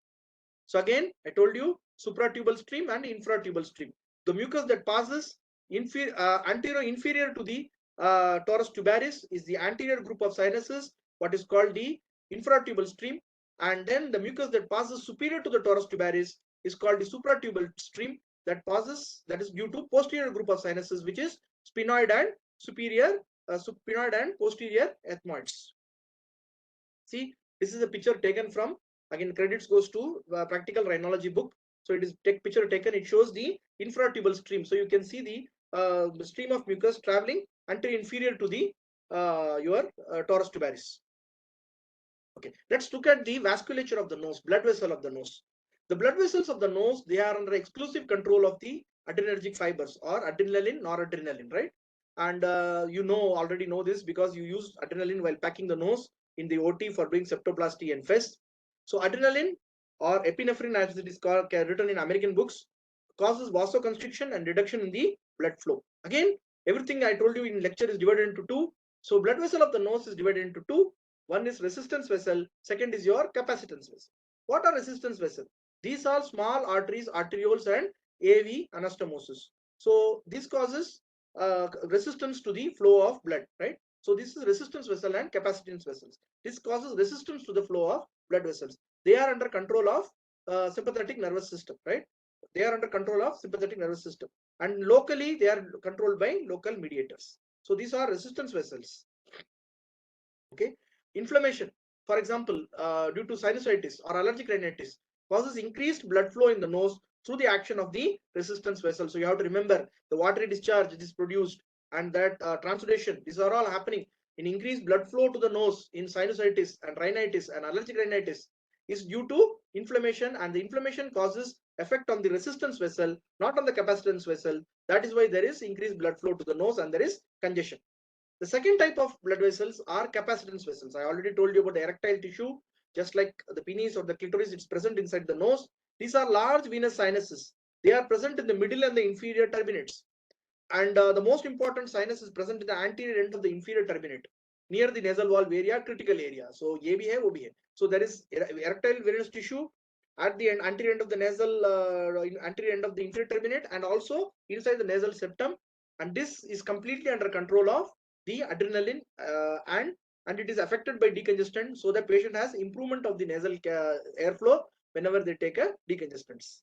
So again, I told you supratubal stream and infratubal stream. The mucus that passes anterior inferior to the torus tubaris is the anterior group of sinuses, what is called the infratubal stream. And then the mucus that passes superior to the torus tubaris is called the supratubal stream, that is due to posterior group of sinuses, which is sphenoid and sphenoid and posterior ethmoids. See, this is a picture taken from, again, credits goes to practical rhinology book. So it is picture taken, it shows the infratubal stream. So you can see the stream of mucus traveling anterior inferior to the your torus tubaris. Okay, let's look at the vasculature of the nose, blood vessel of the nose. The blood vessels of the nose, they are under exclusive control of the adrenergic fibers or adrenaline, noradrenaline, right? And you already know this because you used adrenaline while packing the nose in the OT for doing septoplasty and FES. So adrenaline or epinephrine, as it is called, written in American books, causes vasoconstriction and reduction in the blood flow. Again, everything I told you in lecture is divided into two. So blood vessel of the nose is divided into two. One is resistance vessel, second is your capacitance vessel. What are resistance vessel? These are small arteries, arterioles, and AV anastomosis. So this causes resistance to the flow of blood, right? So this is resistance vessel and capacitance vessels. This causes resistance to the flow of blood vessels. They are under control of sympathetic nervous system, right? They are under control of sympathetic nervous system, and locally they are controlled by local mediators. So these are resistance vessels. Okay, inflammation, for example, due to sinusitis or allergic rhinitis, causes increased blood flow in the nose through the action of the resistance vessel. So you have to remember the watery discharge is produced, and that transudation, these are all happening in increased blood flow to the nose in sinusitis and rhinitis and allergic rhinitis is due to inflammation, and the inflammation causes effect on the resistance vessel, not on the capacitance vessel. That is why there is increased blood flow to the nose and there is congestion. The second type of blood vessels are capacitance vessels. I already told you about the erectile tissue, just like the penis or the clitoris, it's present inside the nose. These are large venous sinuses. They are present in the middle and the inferior turbinates. And the most important sinus is present in the anterior end of the inferior turbinate, near the nasal valve area, critical area. So ये भी है, वो भी है. So there is erectile venous tissue at the end, anterior end of the nasal, anterior end of the inferior turbinate, and also inside the nasal septum. And this is completely under control of the adrenaline, and it is affected by decongestant. So the patient has improvement of the nasal airflow whenever they take a decongestants.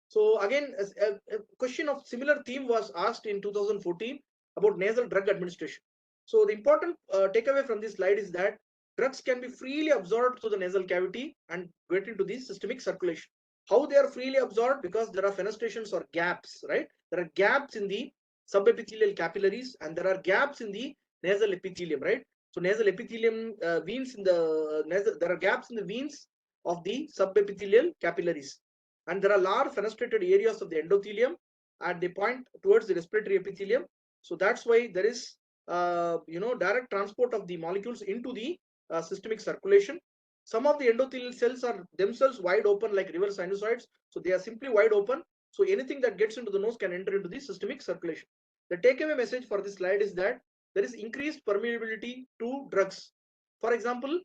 So again, a question of similar theme was asked in 2014 about nasal drug administration. So the important takeaway from this slide is that drugs can be freely absorbed through the nasal cavity and get into the systemic circulation. How they are freely absorbed? Because there are fenestrations or gaps, right? There are gaps in the subepithelial capillaries and there are gaps in the nasal epithelium, right? So nasal epithelium veins in the nasal, there are gaps in the veins of the subepithelial capillaries, and there are large fenestrated areas of the endothelium and they point towards the respiratory epithelium. So that's why there is direct transport of the molecules into the systemic circulation. Some of the endothelial cells are themselves wide open like river sinusoids, so they are simply wide open, so anything that gets into the nose can enter into the systemic circulation. The takeaway message for this slide is that there is increased permeability to drugs. For example,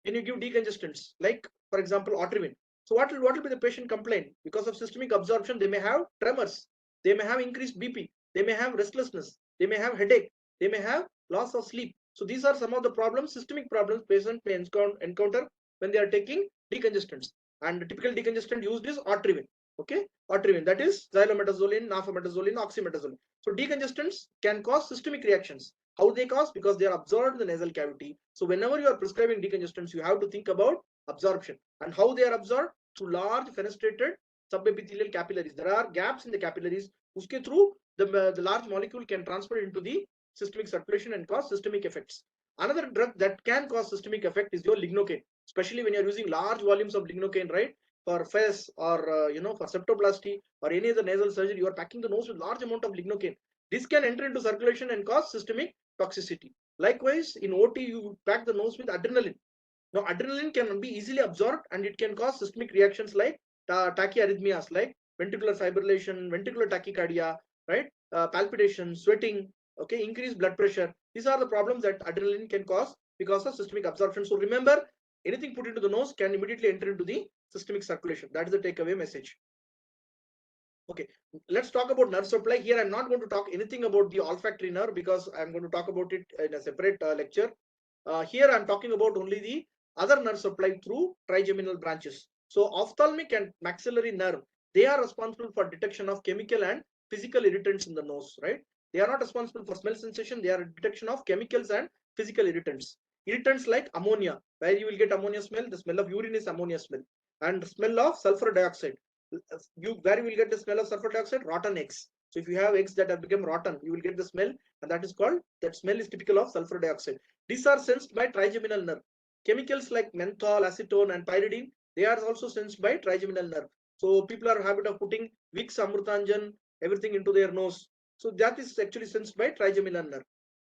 when you give decongestants like, for example, Otorhinol, so what will be the patient complaint? Because of systemic absorption, they may have tremors, they may have increased BP, they may have restlessness, they may have headache, they may have loss of sleep. So these are some of the problems, systemic problems patients may encounter when they are taking decongestants. And the typical decongestant used is Otorhinol. Okay, Otorhinol, that is xylometazoline, nafametazoline, oxymetazoline. So decongestants can cause systemic reactions. How they cause? Because they are absorbed in the nasal cavity. So whenever you are prescribing decongestants, you have to think about absorption and how they are absorbed through large fenestrated subepithelial capillaries. There are gaps in the capillaries whose through the large molecule can transfer into the systemic circulation and cause systemic effects. Another drug that can cause systemic effect is your lignocaine, especially when you're using large volumes of lignocaine, right? For FES or for septoplasty or any other nasal surgery, you are packing the nose with large amount of lignocaine. This can enter into circulation and cause systemic toxicity. Likewise, in OT, you pack the nose with adrenaline. Now, adrenaline can be easily absorbed and it can cause systemic reactions like tachyarrhythmias, like ventricular fibrillation, ventricular tachycardia, right? Palpitation, sweating, okay, increased blood pressure. These are the problems that adrenaline can cause because of systemic absorption. So remember, anything put into the nose can immediately enter into the systemic circulation. That is the takeaway message. Okay, let's talk about nerve supply. Here I'm not going to talk anything about the olfactory nerve because I'm going to talk about it in a separate lecture. Here I'm talking about only the other nerve supply through trigeminal branches. So ophthalmic and maxillary nerve, they are responsible for detection of chemical and physical irritants in the nose, right? They are not responsible for smell sensation. They are detection of chemicals and physical irritants. Irritants like ammonia, where you will get ammonia smell. The smell of urine is ammonia smell, and smell of sulfur dioxide. Where you will get the smell of sulfur dioxide? Rotten eggs. So if you have eggs that have become rotten, you will get the smell, and that smell is typical of sulfur dioxide. These are sensed by trigeminal nerve. Chemicals like menthol, acetone, and pyridine, they are also sensed by trigeminal nerve. So people are habit of putting Vicks, Amrutanjan, everything into their nose. So that is actually sensed by trigeminal nerve.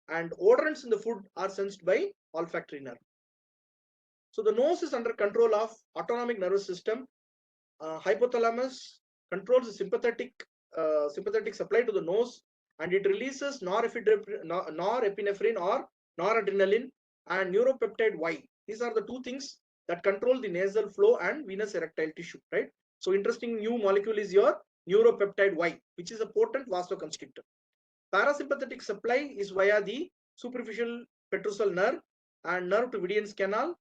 And odorants in the food are sensed by olfactory nerve. So the nose is under control of autonomic nervous system. Hypothalamus controls the sympathetic supply to the nose, and it releases norepinephrine or noradrenaline and neuropeptide Y. These are the two things that control the nasal flow and venous erectile tissue, right? So interesting new molecule is your neuropeptide Y, which is a potent vasoconstrictor. Parasympathetic supply is via the superficial petrosal nerve and nerve to Vidian's canal,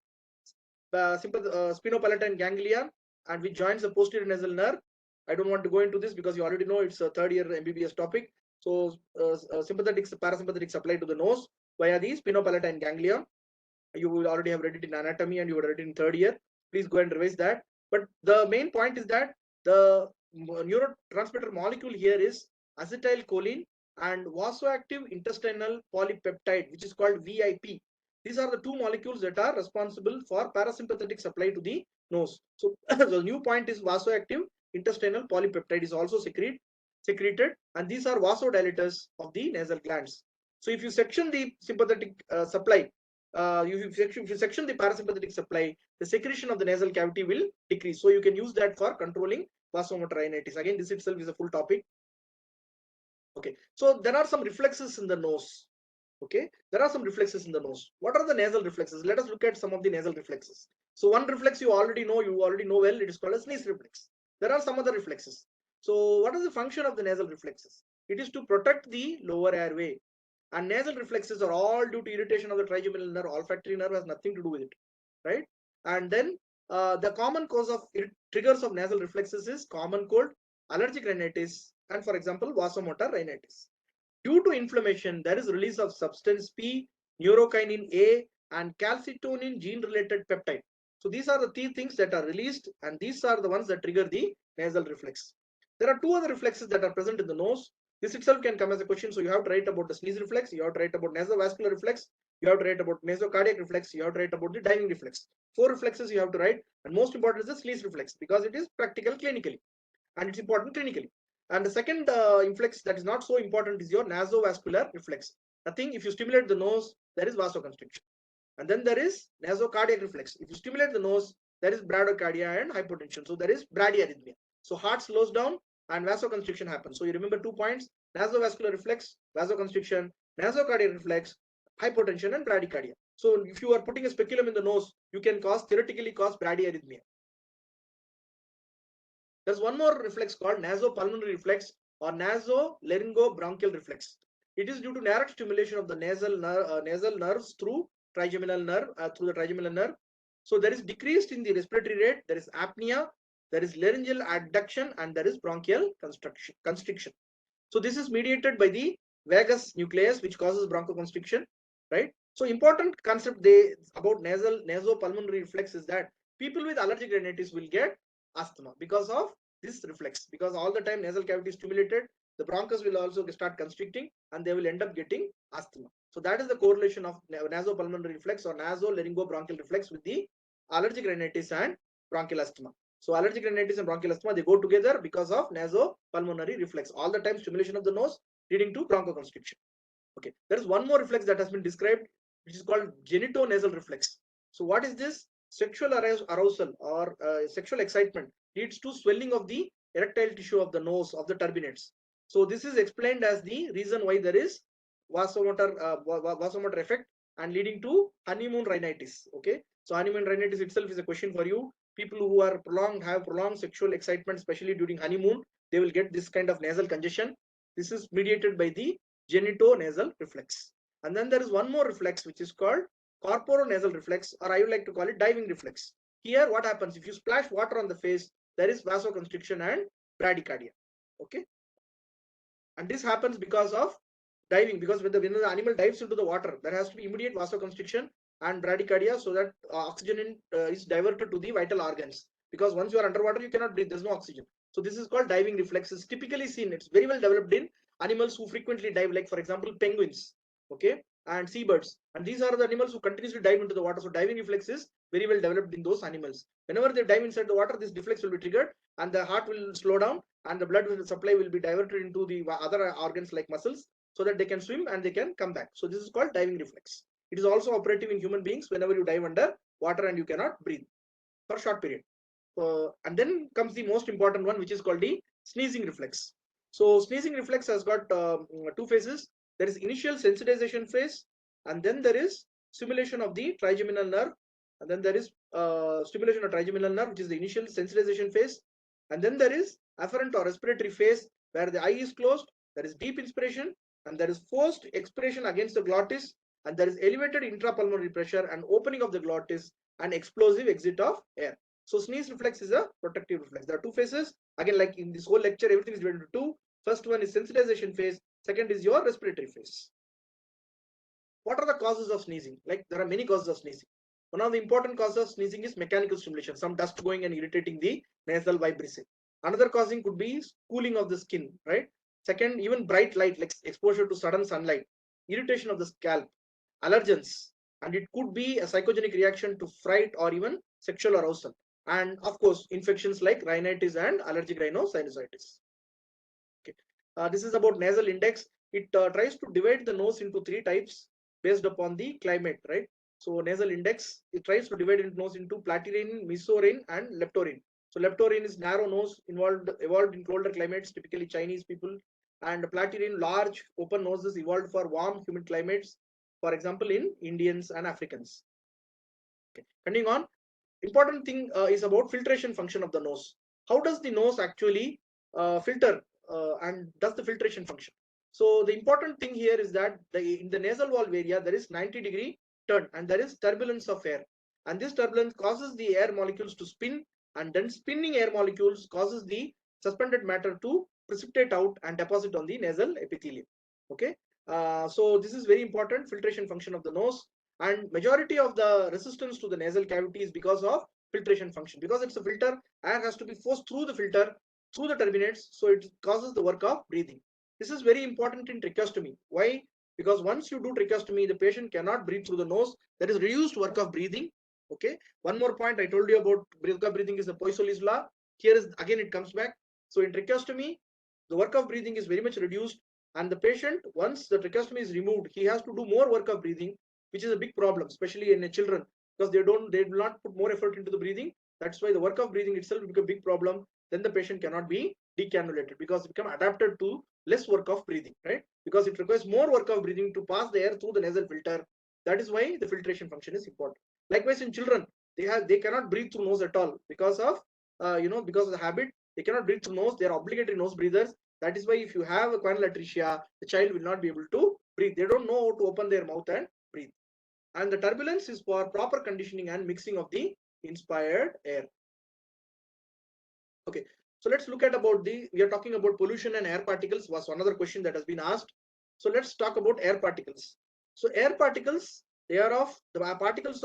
spinopalatine ganglia, and which joins the posterior nasal nerve. I don't want to go into this because you already know it's a third year MBBS topic. So parasympathetic supply to the nose via the spinopalatine ganglia. You will already have read it in anatomy and you would read it in third year. Please go and revise that. But the main point is that the neurotransmitter molecule here is acetylcholine and vasoactive intestinal polypeptide, which is called VIP. These are the two molecules that are responsible for parasympathetic supply to the nose. So the new point is vasoactive intestinal polypeptide is also secreted, and these are vasodilators of the nasal glands. So if you section the sympathetic supply, if you section the parasympathetic supply, the secretion of the nasal cavity will decrease. So you can use that for controlling vasomotor rhinitis. Again, this itself is a full topic. Okay, so there are some reflexes in the nose. Okay, there are some reflexes in the nose. What are the nasal reflexes? Let us look at some of the nasal reflexes. So one reflex you already know well, it is called a sneeze reflex. There are some other reflexes. So what is the function of the nasal reflexes? It is to protect the lower airway. And nasal reflexes are all due to irritation of the trigeminal nerve. Olfactory nerve has nothing to do with it, right? And then the common cause of triggers of nasal reflexes is common cold, allergic rhinitis, and for example, vasomotor rhinitis. Due to inflammation, there is release of substance P, neurokinin A, and calcitonin gene-related peptide. So these are the three things that are released, and these are the ones that trigger the nasal reflex. There are two other reflexes that are present in the nose. This itself can come as a question. So you have to write about the sneeze reflex, you have to write about nasovascular reflex, you have to write about nasocardiac reflex, you have to write about the diving reflex. 4 reflexes you have to write, and most important is the sneeze reflex because it is practical clinically and it's important clinically. And the second reflex that is not so important is your nasovascular reflex. Nothing, if you stimulate the nose, there is vasoconstriction. And then there is nasocardiac reflex. If you stimulate the nose, there is bradycardia and hypotension. So there is bradyarrhythmia. So heart slows down and vasoconstriction happens. So you remember 2 points: nasovascular reflex, vasoconstriction, nasocardiac reflex, hypotension, and bradycardia. So if you are putting a speculum in the nose, you can theoretically cause bradyarrhythmia. There's one more reflex called nasopulmonary reflex or nasolaryngobronchial reflex. It is due to direct stimulation of the nasal nerves through trigeminal nerve, So there is decreased in the respiratory rate, there is apnea, there is laryngeal adduction, and there is bronchial constriction. So this is mediated by the vagus nucleus, which causes bronchoconstriction, right? So important concept about nasopulmonary reflex is that people with allergic rhinitis will get asthma because of this reflex, because all the time nasal cavity is stimulated, the bronchus will also start constricting and they will end up getting asthma. So that is the correlation of nasopulmonary reflex or nasolaryngobronchial reflex with the allergic rhinitis and bronchial asthma. So allergic rhinitis and bronchial asthma, they go together because of nasopulmonary reflex. All the time stimulation of the nose leading to bronchoconstriction. Okay, there is one more reflex that has been described, which is called genitonasal reflex. So what is this? Sexual arousal or sexual excitement leads to swelling of the erectile tissue of the nose, of the turbinates. So this is explained as the reason why there is vasomotor effect and leading to honeymoon rhinitis. Okay, so honeymoon rhinitis itself is a question for you. People who are have prolonged sexual excitement, especially during honeymoon, they will get this kind of nasal congestion. This is mediated by the genitonasal reflex. And then there is one more reflex which is called corporonasal reflex, or I would like to call it diving reflex. Here what happens, if you splash water on the face, there is vasoconstriction and bradycardia. Okay, and this happens because of diving, because when the animal dives into the water, there has to be immediate vasoconstriction and bradycardia, so that oxygen is diverted to the vital organs, because once you are underwater you cannot breathe, there's no oxygen. So this is called diving reflex. It's typically seen, it's very well developed in animals who frequently dive, like for example penguins. Okay, and seabirds. And these are the animals who continuously dive into the water. So diving reflex is very well developed in those animals. Whenever they dive inside the water, this reflex will be triggered and the heart will slow down and the blood supply will be diverted into the other organs like muscles so that they can swim and they can come back. So this is called diving reflex. It is also operative in human beings whenever you dive under water and you cannot breathe for a short period. And then comes the most important one, which is called the sneezing reflex. So sneezing reflex has got two phases. There is initial sensitization phase, and then there is stimulation of the trigeminal nerve, and then there is stimulation of trigeminal nerve, which is the initial sensitization phase, and then there is afferent or respiratory phase, where the eye is closed, there is deep inspiration, and there is forced expiration against the glottis, and there is elevated intrapulmonary pressure and opening of the glottis and explosive exit of air. So sneeze reflex is a protective reflex. There are two phases. Again, like in this whole lecture, everything is divided into two. First one is sensitization phase. Second is your respiratory phase. What are the causes of sneezing? Like there are many causes of sneezing. One of the important causes of sneezing is mechanical stimulation, some dust going and irritating the nasal vibrissae. Another causing could be cooling of the skin, right? Second, even bright light, like exposure to sudden sunlight, irritation of the scalp, allergens, and it could be a psychogenic reaction to fright or even sexual arousal. And of course, infections like rhinitis and allergic rhinosinusitis. Okay. This is about nasal index. It tries to divide the nose into three types based upon the climate, right? So nasal index, it tries to divide the nose into platyrian, mesorrhine, and leptorrhine. So leptorrhine is narrow nose, evolved in colder climates, typically Chinese people, and platyrian, large open noses, evolved for warm humid climates, for example in Indians and Africans. Okay. Continuing on, important thing is about filtration function of the nose. How does the nose actually filter and does the filtration function? So the important thing here is that in the nasal valve area there is 90-degree turn and there is turbulence of air, and this turbulence causes the air molecules to spin, and then spinning air molecules causes the suspended matter to precipitate out and deposit on the nasal epithelium. Okay, so this is very important, filtration function of the nose. And majority of the resistance to the nasal cavity is because of filtration function. Because it's a filter, air has to be forced through the filter, through the turbinates, so it causes the work of breathing. This is very important in tracheostomy. Why? Because once you do tracheostomy, the patient cannot breathe through the nose. There is reduced work of breathing. Okay. One more point I told you about work of breathing is the Poisson's law. Here is again it comes back. So in tracheostomy, the work of breathing is very much reduced, and the patient, once the tracheostomy is removed, he has to do more work of breathing, which is a big problem, especially in children, because they will not put more effort into the breathing. That's why the work of breathing itself will become a big problem. Then the patient cannot be decannulated because it become adapted to less work of breathing, right? Because it requires more work of breathing to pass the air through the nasal filter. That is why the filtration function is important. Likewise, in children, they cannot breathe through nose at all because of because of the habit. They cannot breathe through nose. They are obligatory nose breathers. That is why if you have a choanal atresia, the child will not be able to breathe. They don't know how to open their mouth and breathe. And the turbulence is for proper conditioning and mixing of the inspired air. Okay, so let's look at about we are talking about pollution and air particles was another question that has been asked. So let's talk about air particles. So air particles, they are of the particles,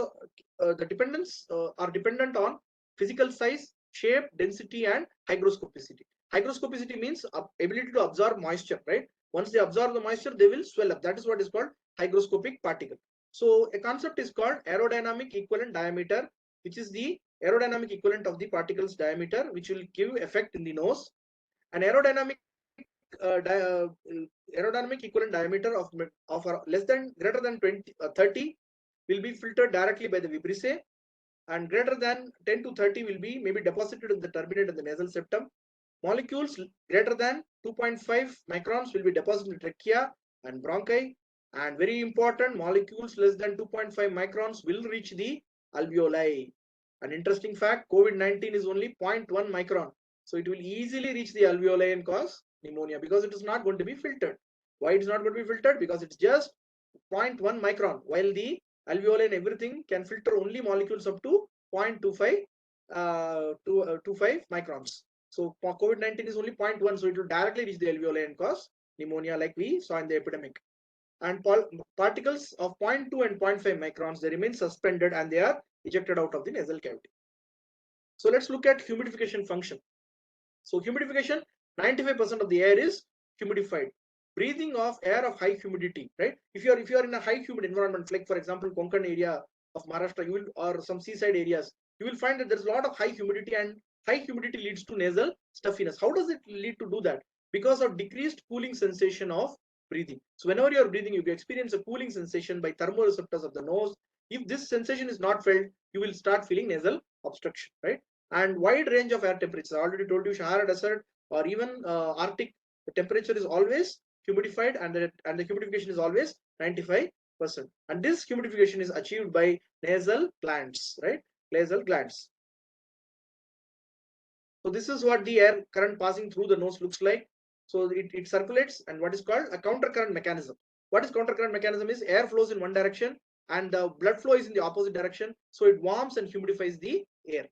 the dependence are dependent on physical size, shape, density, and hygroscopicity. Hygroscopicity means ability to absorb moisture, right? Once they absorb the moisture, they will swell up. That is what is called hygroscopic particle. So a concept is called aerodynamic equivalent diameter, which is the aerodynamic equivalent of the particle's diameter, which will give effect in the nose. An aerodynamic aerodynamic equivalent diameter of less than greater than 30 will be filtered directly by the vibrissae, and greater than 10 to 30 will be maybe deposited in the turbinate and the nasal septum. Molecules greater than 2.5 microns will be deposited in the trachea and bronchi, and very important, molecules less than 2.5 microns will reach the alveoli. An interesting fact, COVID-19 is only 0.1 micron, so it will easily reach the alveoli and cause pneumonia because it is not going to be filtered. Why it is not going to be filtered? Because it's just 0.1 micron, while the alveoli and everything can filter only molecules up to 0.25 25 microns. So COVID-19 is only 0.1, so it will directly reach the alveoli and cause pneumonia like we saw in the epidemic. And particles of 0.2 and 0.5 microns, they remain suspended and they are ejected out of the nasal cavity. So let's look at humidification function. So humidification, 95% of the air is humidified. breathing of air of high humidity, right? If you are in a high humid environment, like for example Konkan area of Maharashtra, you will, or some seaside areas, you will find that there's a lot of high humidity, and high humidity leads to nasal stuffiness. How does it lead to do that? Because of decreased cooling sensation of breathing. So whenever you are breathing, you experience a cooling sensation by thermoreceptors of the nose. If this sensation is not felt, you will start feeling nasal obstruction, right? And wide range of air temperatures. I already told you, Sahara Desert or even Arctic, the temperature is always humidified, and the humidification is always 95%. And this humidification is achieved by nasal glands, right? Nasal glands. So this is what the air current passing through the nose looks like. So it circulates, and what is called a countercurrent mechanism. What is countercurrent mechanism is air flows in one direction and the blood flow is in the opposite direction. So it warms and humidifies the air.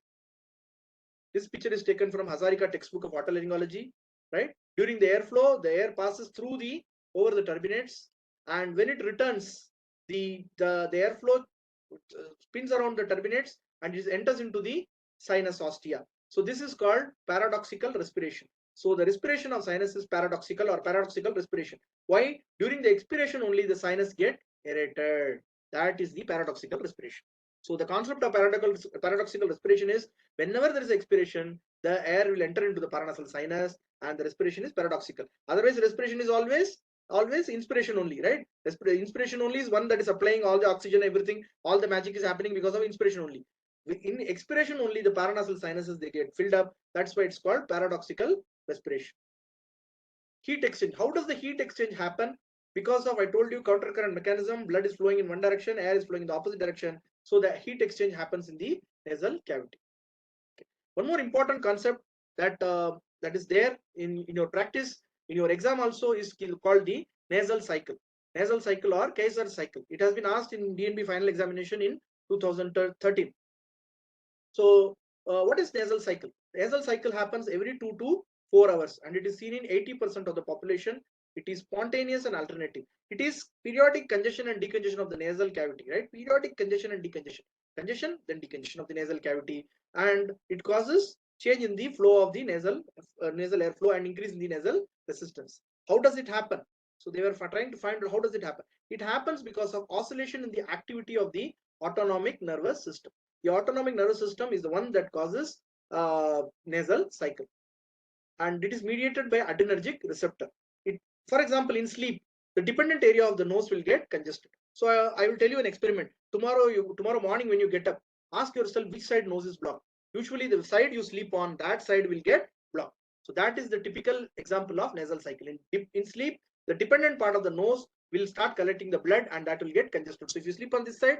This picture is taken from Hazarika textbook of otolaryngology, right? During the airflow, the air passes through over the turbinates, and when it returns, the airflow spins around the turbinates and it enters into the sinus ostia. So this is called paradoxical respiration. So the respiration of sinus is paradoxical, or paradoxical respiration. Why? During the expiration only the sinus get aerated. That is the paradoxical respiration. So the concept of paradoxical respiration is whenever there is expiration, the air will enter into the paranasal sinus and the respiration is paradoxical. Otherwise, respiration is always inspiration only, right? Inspiration only is one that is applying all the oxygen, everything, all the magic is happening because of inspiration only. In expiration only, the paranasal sinuses, they get filled up. That's why it's called paradoxical respiration. Heat exchange. How does the heat exchange happen? Because of, I told you, countercurrent mechanism, blood is flowing in one direction, air is flowing in the opposite direction. So the heat exchange happens in the nasal cavity. Okay. One more important concept that that is there in your practice, in your exam also, is called the nasal cycle. Nasal cycle or Kaiser cycle. It has been asked in DNB final examination in 2013. So what is nasal cycle? Nasal cycle happens every 2 to 4 hours, and it is seen in 80% of the population. It is spontaneous and alternating. It is periodic congestion and decongestion of the nasal cavity, right? Periodic congestion and decongestion. Congestion, then decongestion of the nasal cavity, and it causes change in the flow of the nasal airflow and increase in the nasal resistance. How does it happen? So they were trying to find out how does it happen. It happens because of oscillation in the activity of the autonomic nervous system. The autonomic nervous system is the one that causes nasal cycle, and it is mediated by adrenergic receptor. For example, in sleep, the dependent area of the nose will get congested. So I will tell you an experiment. Tomorrow morning when you get up, ask yourself which side nose is blocked. Usually the side you sleep on, that side will get blocked. So that is the typical example of nasal cycle. In sleep, the dependent part of the nose will start collecting the blood, and that will get congested. So if you sleep on this side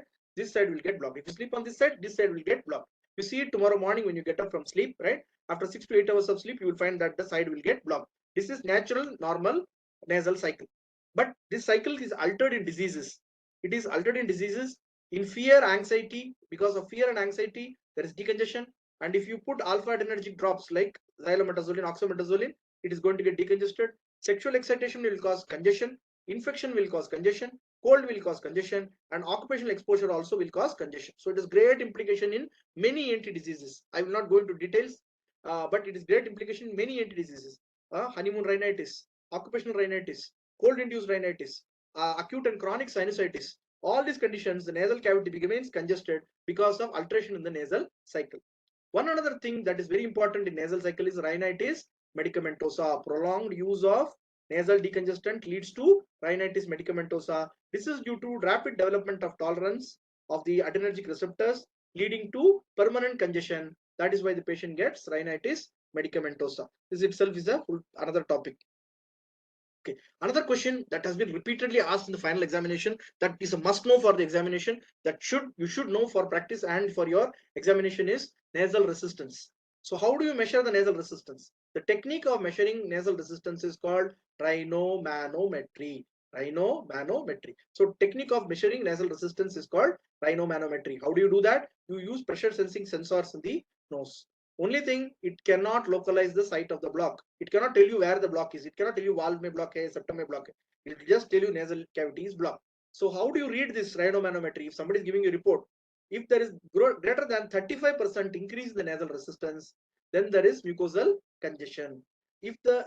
will get blocked. If you sleep on this side will get blocked. You see it tomorrow morning when you get up from sleep, right? After 6 to 8 hours of sleep, you will find that the side will get blocked. This is natural, normal nasal cycle. But this cycle is altered in diseases. It is altered in diseases. In fear, anxiety, because of fear and anxiety, there is decongestion. And if you put alpha adrenergic drops like xylometazoline, oxymetazoline, it is going to get decongested. Sexual excitation will cause congestion. Infection will cause congestion. Cold will cause congestion. And occupational exposure also will cause congestion. So it is great implication in many ENT diseases. I will not go into details, but it is great implication in many ENT diseases. Honeymoon rhinitis, occupational rhinitis, cold-induced rhinitis, acute and chronic sinusitis. All these conditions, the nasal cavity remains congested because of alteration in the nasal cycle. One another thing that is very important in nasal cycle is rhinitis medicamentosa. Prolonged use of nasal decongestant leads to rhinitis medicamentosa. This is due to rapid development of tolerance of the adrenergic receptors, leading to permanent congestion. That is why the patient gets rhinitis medicamentosa. This itself is another topic. Okay, another question that has been repeatedly asked in the final examination, that is a must know for the examination, that you should know for practice and for your examination, is nasal resistance. So how do you measure the nasal resistance? The technique of measuring nasal resistance is called rhinomanometry. Rhinomanometry. So technique of measuring nasal resistance is called rhinomanometry. How do you do that? You use pressure sensing sensors in the nose. Only thing, it cannot localize the site of the block. It cannot tell you where the block is. It cannot tell you valve may block hai, septum may block hai. It will just tell you nasal cavity is blocked. So how do you read this rhinomanometry? If somebody is giving you a report, if there is greater than 35% increase in the nasal resistance, then there is mucosal congestion. If the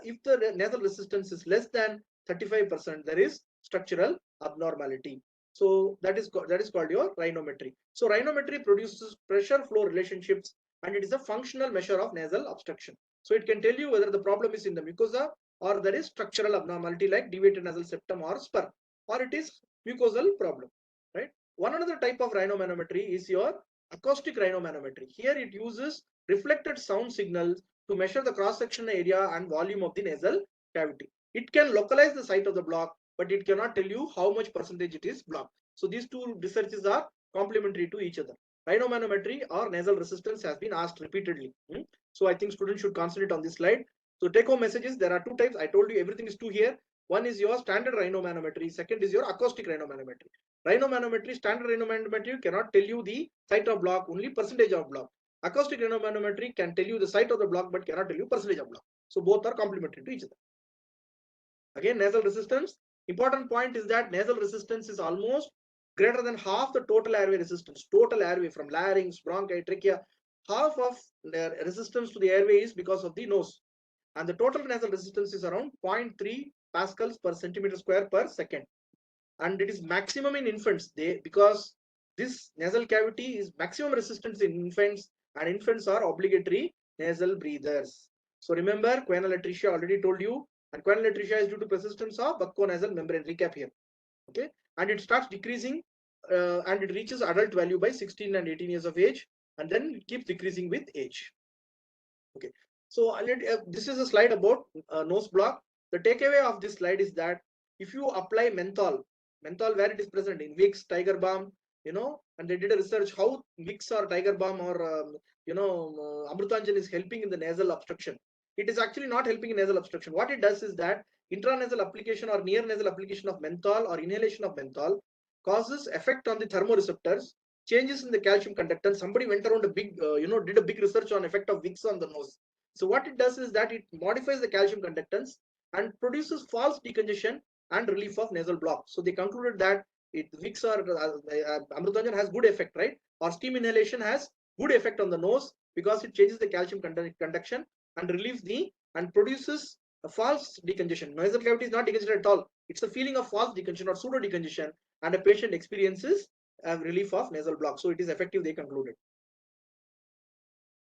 nasal resistance is less than 35% there is structural abnormality. So that is called your rhinometry. So rhinometry produces pressure flow relationships, and it is a functional measure of nasal obstruction. So it can tell you whether the problem is in the mucosa or there is structural abnormality like deviated nasal septum or spur, or it is mucosal problem, right? One another type of rhinomanometry is your acoustic rhinomanometry. Here it uses reflected sound signals to measure the cross-section area and volume of the nasal cavity. It can localize the site of the block, but it cannot tell you how much percentage it is blocked. So these two researches are complementary to each other. Rhinomanometry or nasal resistance has been asked repeatedly. So I think students should concentrate on this slide. So take home messages, there are two types. I told you everything is two here. One is your standard rhinomanometry. Second is your acoustic rhinomanometry. Rhinomanometry, standard rhinomanometry cannot tell you the site of block, only percentage of block. Acoustic rhinomanometry can tell you the site of the block but cannot tell you percentage of block. So both are complementary to each other. Again, nasal resistance. Important point is that nasal resistance is almost greater than half the total airway resistance. Total airway from larynx, bronchi, trachea, half of the resistance to the airway is because of the nose. And the total nasal resistance is around 0.3 pascals per centimeter square per second. And it is maximum in infants, because this nasal cavity is maximum resistance in infants, and infants are obligatory nasal breathers. So remember, choanal atresia already told you, and choanal atresia is due to persistence of bucco-nasal membrane. Recap here, okay? And it starts decreasing, and it reaches adult value by 16 and 18 years of age, and then it keeps decreasing with age. Okay, so this is a slide about nose block. The takeaway of this slide is that if you apply menthol where it is present in Vicks, Tiger Balm, and they did a research how Vicks or Tiger Balm or Amrutanjan is helping in the nasal obstruction. It is actually not helping in nasal obstruction. What it does is that intranasal application or near nasal application of menthol or inhalation of menthol causes effect on the thermoreceptors, changes in the calcium conductance. Somebody went around a big, did a big research on effect of Vicks on the nose. So what it does is that it modifies the calcium conductance and produces false decongestion and relief of nasal block. So they concluded that Vicks or Amrutanjan has good effect, right? Or steam inhalation has good effect on the nose because it changes the calcium conduction and relieves and produces a false decongestion. Nasal cavity is not decongested at all. It's a feeling of false decongestion or pseudo decongestion, and a patient experiences relief of nasal block. So it is effective, they concluded.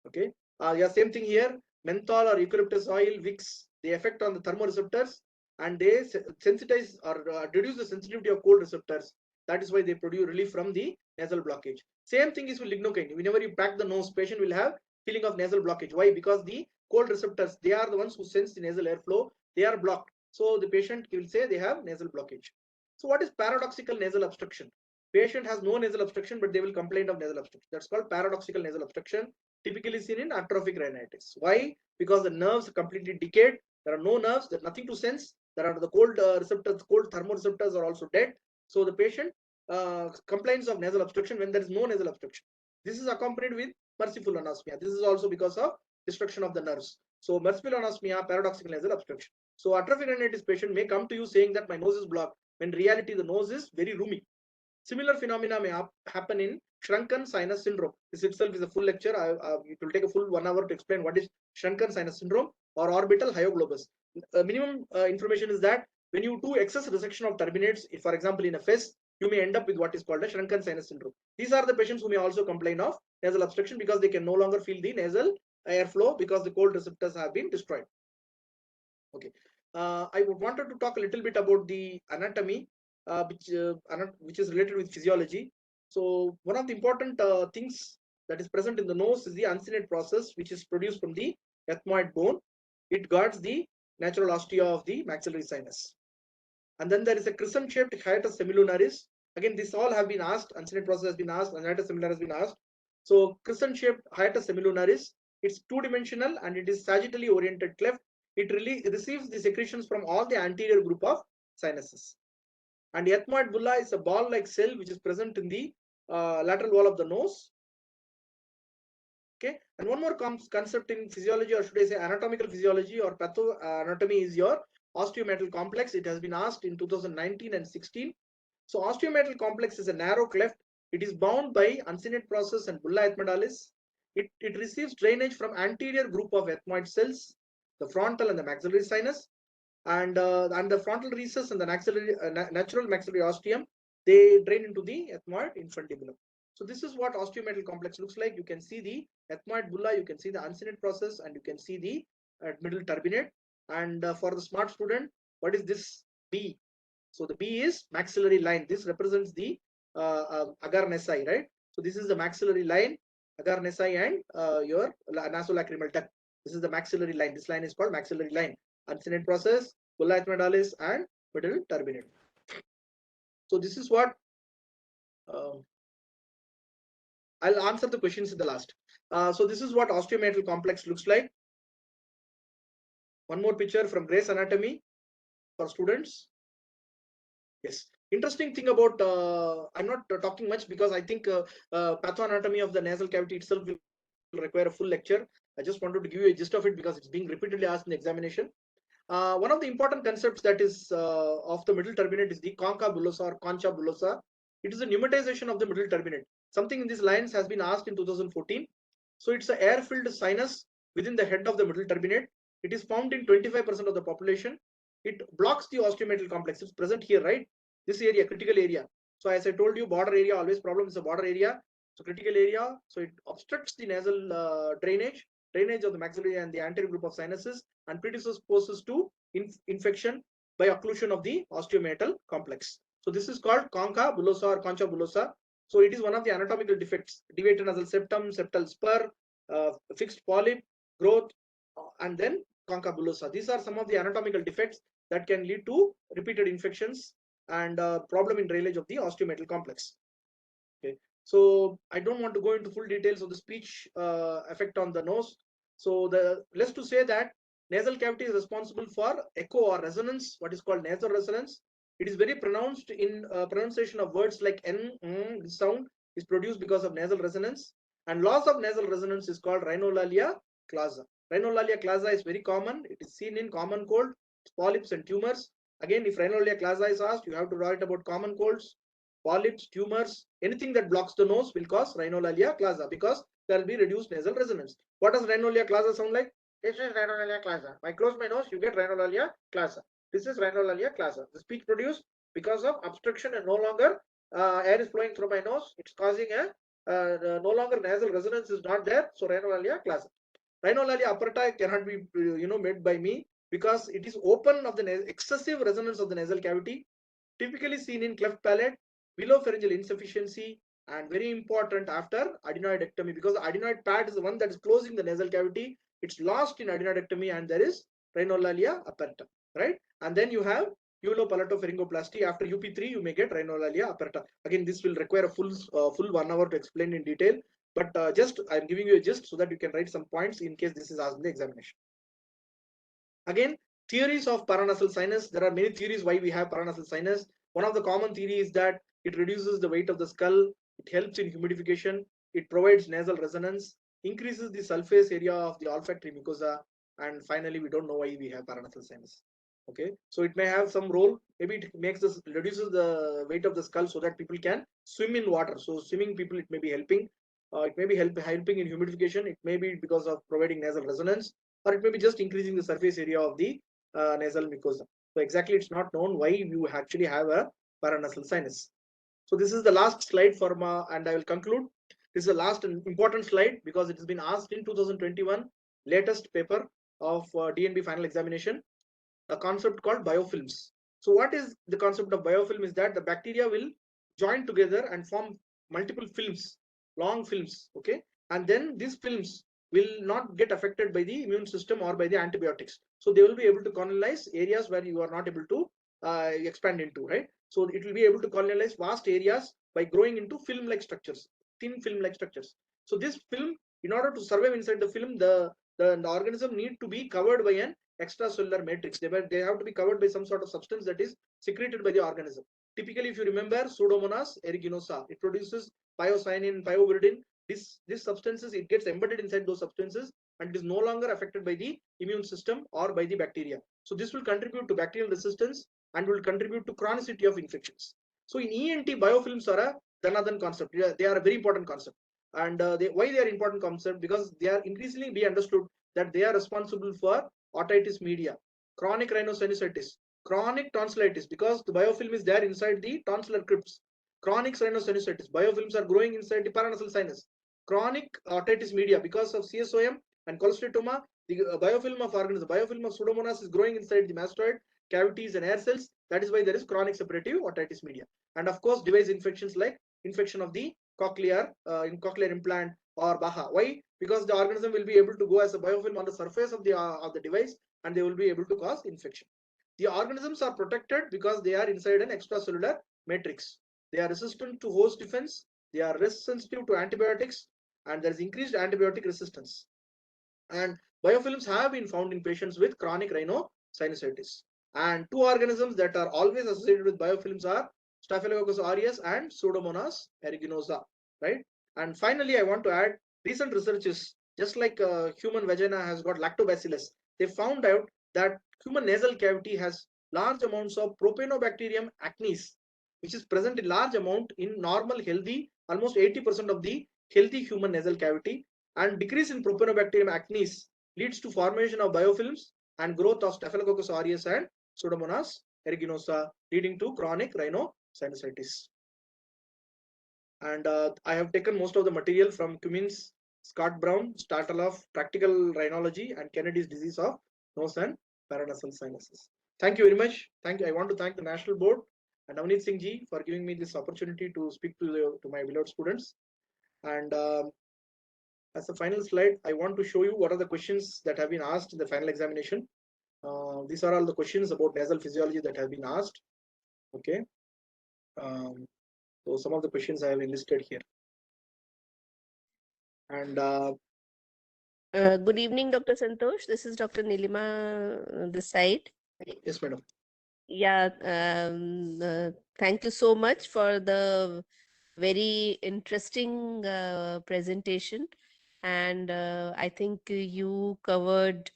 Okay. Yeah, same thing here. Menthol or eucalyptus oil, Vicks, they affect on the thermoreceptors, and they sensitize or reduce the sensitivity of cold receptors. That is why they produce relief from the nasal blockage. Same thing is with lignocaine. Whenever you pack the nose, patient will have feeling of nasal blockage. Why? Because the cold receptors, they are the ones who sense the nasal airflow. They are blocked. So the patient will say they have nasal blockage. So what is paradoxical nasal obstruction? Patient has no nasal obstruction, but they will complain of nasal obstruction. That's called paradoxical nasal obstruction, typically seen in atrophic rhinitis. Why? Because the nerves are completely decayed. There are no nerves. There's nothing to sense. There are the cold receptors, cold thermoreceptors are also dead. So the patient complains of nasal obstruction when there is no nasal obstruction. This is accompanied with merciful anosmia. This is also because of destruction of the nerves. So merciful anosmia, paradoxical nasal obstruction. So atrophic rhinitis patient may come to you saying that my nose is blocked, when in reality the nose is very roomy. Similar phenomena may happen in shrunken sinus syndrome. This itself is a full lecture. It will take a full 1 hour to explain what is shrunken sinus syndrome or orbital hyoglobus. Minimum information is that when you do excess resection of turbinates, if for example in a fist, you may end up with what is called a shrunken sinus syndrome. These are the patients who may also complain of nasal obstruction because they can no longer feel the nasal airflow because the cold receptors have been destroyed. Okay, I wanted to talk a little bit about the anatomy, which is related with physiology. So one of the important things that is present in the nose is the uncinate process, which is produced from the ethmoid bone. It guards the natural ostia of the maxillary sinus. And then there is a crescent-shaped hiatus semilunaris. Again, this all have been asked. Uncinate process has been asked, and hiatus semilunaris has been asked. So crescent-shaped hiatus semilunaris, it's two-dimensional and it is sagittally oriented cleft. It really receives the secretions from all the anterior group of sinuses. And the ethmoid bulla is a ball-like cell which is present in the lateral wall of the nose. Okay, and one more concept in physiology, or should I say anatomical physiology or pathoanatomy, is your osteometal complex. It has been asked in 2019 and 16. So osteometal complex is a narrow cleft. It is bound by uncinate process and bulla ethmoidalis. It receives drainage from anterior group of ethmoid cells, the frontal and the maxillary sinus. and the frontal recess and the natural maxillary ostium, they drain into the ethmoid infundibulum. So this is what osteometal complex looks like. You can see the ethmoid bulla, you can see the uncinate process, and you can see the middle turbinate. And for the smart student, what is this B? So the B is maxillary line. This represents the agar nasi, right? So this is the maxillary line, agar nasi, and your nasolacrimal duct. This is the maxillary line. This line is called maxillary line. Uncinate process, bulla ethmoidalis, and middle turbinate. So this is what I'll answer the questions in the last. So this is what osteometal complex looks like. One more picture from Gray's Anatomy for students. Yes. Interesting thing about, I'm not talking much because I think pathoanatomy of the nasal cavity itself will require a full lecture. I just wanted to give you a gist of it because it's being repeatedly asked in the examination. One of the important concepts that is of the middle turbinate is the concha bullosa or concha bullosa. It is a pneumatization of the middle turbinate. Something in these lines has been asked in 2014. So it's an air-filled sinus within the head of the middle turbinate. It is found in 25% of the population. It blocks the osteometal complex. It's present here, right? This area, critical area. So as I told you, border area, always problem is a border area. So critical area, so it obstructs the nasal drainage of the maxillary and the anterior group of sinuses, and predisposes to infection by occlusion of the osteometal complex. So this is called concha bullosa or concha bullosa. So it is one of the anatomical defects: deviated nasal septum, septal spur, fixed polyp, growth, and then concha bullosa. These are some of the anatomical defects that can lead to repeated infections and problem in drainage of the osteometal complex. Okay, so I don't want to go into full details of the speech effect on the nose. So let's to say that nasal cavity is responsible for echo or resonance, what is called nasal resonance. It is very pronounced in pronunciation of words like n, this sound is produced because of nasal resonance, and loss of nasal resonance is called rhinolalia classa. Rhinolalia classa is very common. It is seen in common cold, polyps, and tumors. Again, if rhinolalia classa is asked, you have to write about common colds, polyps, tumors, anything that blocks the nose will cause rhinolalia classa because there will be reduced nasal resonance. What does rhinolalia classa sound like? This is rhinolalia classa. I close my nose, you get rhinolalia classa. This is rhinolalia classa. The speech produced because of obstruction and no longer air is flowing through my nose. It's causing a no longer nasal resonance is not there. So rhinolalia classa. Rhinolalia aperta cannot be made by me because it is open of the excessive resonance of the nasal cavity, typically seen in cleft palate, below-pharyngeal insufficiency, and very important after adenoidectomy, because the adenoid pad is the one that is closing the nasal cavity. It's lost in adenoidectomy, and there is rhinolalia aperta, right? And then you have uvulopalatopharyngoplasty. After UP3, you may get rhinolalia aperta. Again, this will require a full 1 hour to explain in detail, but just I'm giving you a gist so that you can write some points in case this is asked in the examination. Again, theories of paranasal sinus. There are many theories why we have paranasal sinus. One of the common theories is that it reduces the weight of the skull, it helps in humidification, it provides nasal resonance, increases the surface area of the olfactory mucosa, and finally, we don't know why we have paranasal sinus. Okay, so it may have some role. Maybe it makes this reduces the weight of the skull so that people can swim in water. So swimming people, it may be helping. It may be helping in humidification. It may be because of providing nasal resonance, or it may be just increasing the surface area of the nasal mucosa. So exactly, it's not known why you actually have a paranasal sinus. So this is the last slide for and I will conclude. This is the last and important slide because it has been asked in 2021 latest paper of DNB final examination, a concept called biofilms. So what is the concept of biofilm is that the bacteria will join together and form multiple films, long films, okay? And then these films will not get affected by the immune system or by the antibiotics. So they will be able to colonize areas where you are not able to expand into, right? So it will be able to colonize vast areas by growing into film-like structures, thin film-like structures. So this film, in order to survive inside the film, the organism need to be covered by an extracellular matrix. They have to be covered by some sort of substance that is secreted by the organism. Typically, if you remember, Pseudomonas aeruginosa, it produces pyocyanin, pyoviridin. These substances, it gets embedded inside those substances and it is no longer affected by the immune system or by the bacteria. So this will contribute to bacterial resistance and will contribute to chronicity of infections. So in ENT, biofilms are a Dhanadhan concept. They are a very important concept. And why they are important concept? Because they are increasingly be understood that they are responsible for otitis media, chronic rhinosinusitis, chronic tonsillitis, because the biofilm is there inside the tonsillar crypts. Chronic rhinosinusitis, biofilms are growing inside the paranasal sinus. Chronic otitis media, because of CSOM and cholesteatoma, the biofilm of organism, biofilm of Pseudomonas is growing inside the mastoid cavities and air cells. That is why there is chronic suppurative otitis media. And of course, device infections like infection of the cochlear implant or BAHA. Why? Because the organism will be able to go as a biofilm on the surface of the device, and they will be able to cause infection. The organisms are protected because they are inside an extracellular matrix. They are resistant to host defense. They are less sensitive to antibiotics, and there is increased antibiotic resistance. And biofilms have been found in patients with chronic rhinosinusitis. And two organisms that are always associated with biofilms are Staphylococcus aureus and Pseudomonas aeruginosa, right? And finally, I want to add recent researches, just like human vagina has got lactobacillus, they found out that human nasal cavity has large amounts of Propionobacterium acnes, which is present in large amount in normal, healthy, almost 80% of the healthy human nasal cavity. And decrease in Propionobacterium acnes leads to formation of biofilms and growth of Staphylococcus aureus and Pseudomonas aeruginosa, leading to chronic rhinosinusitis. And I have taken most of the material from Cummins, Scott Brown, Startaloff, Practical Rhinology, and Kennedy's disease of nose and paranasal sinuses. Thank you very much. Thank you. I want to thank the National Board and Navneet Singh ji for giving me this opportunity to speak to my beloved students. And as a final slide, I want to show you what are the questions that have been asked in the final examination. These are all the questions about nasal physiology that have been asked. Okay. So some of the questions I have enlisted here. And good evening, Dr. Santhosh. This is Dr. Nilima this side. Yes, madam. Yeah, thank you so much for the very interesting presentation. And I think you covered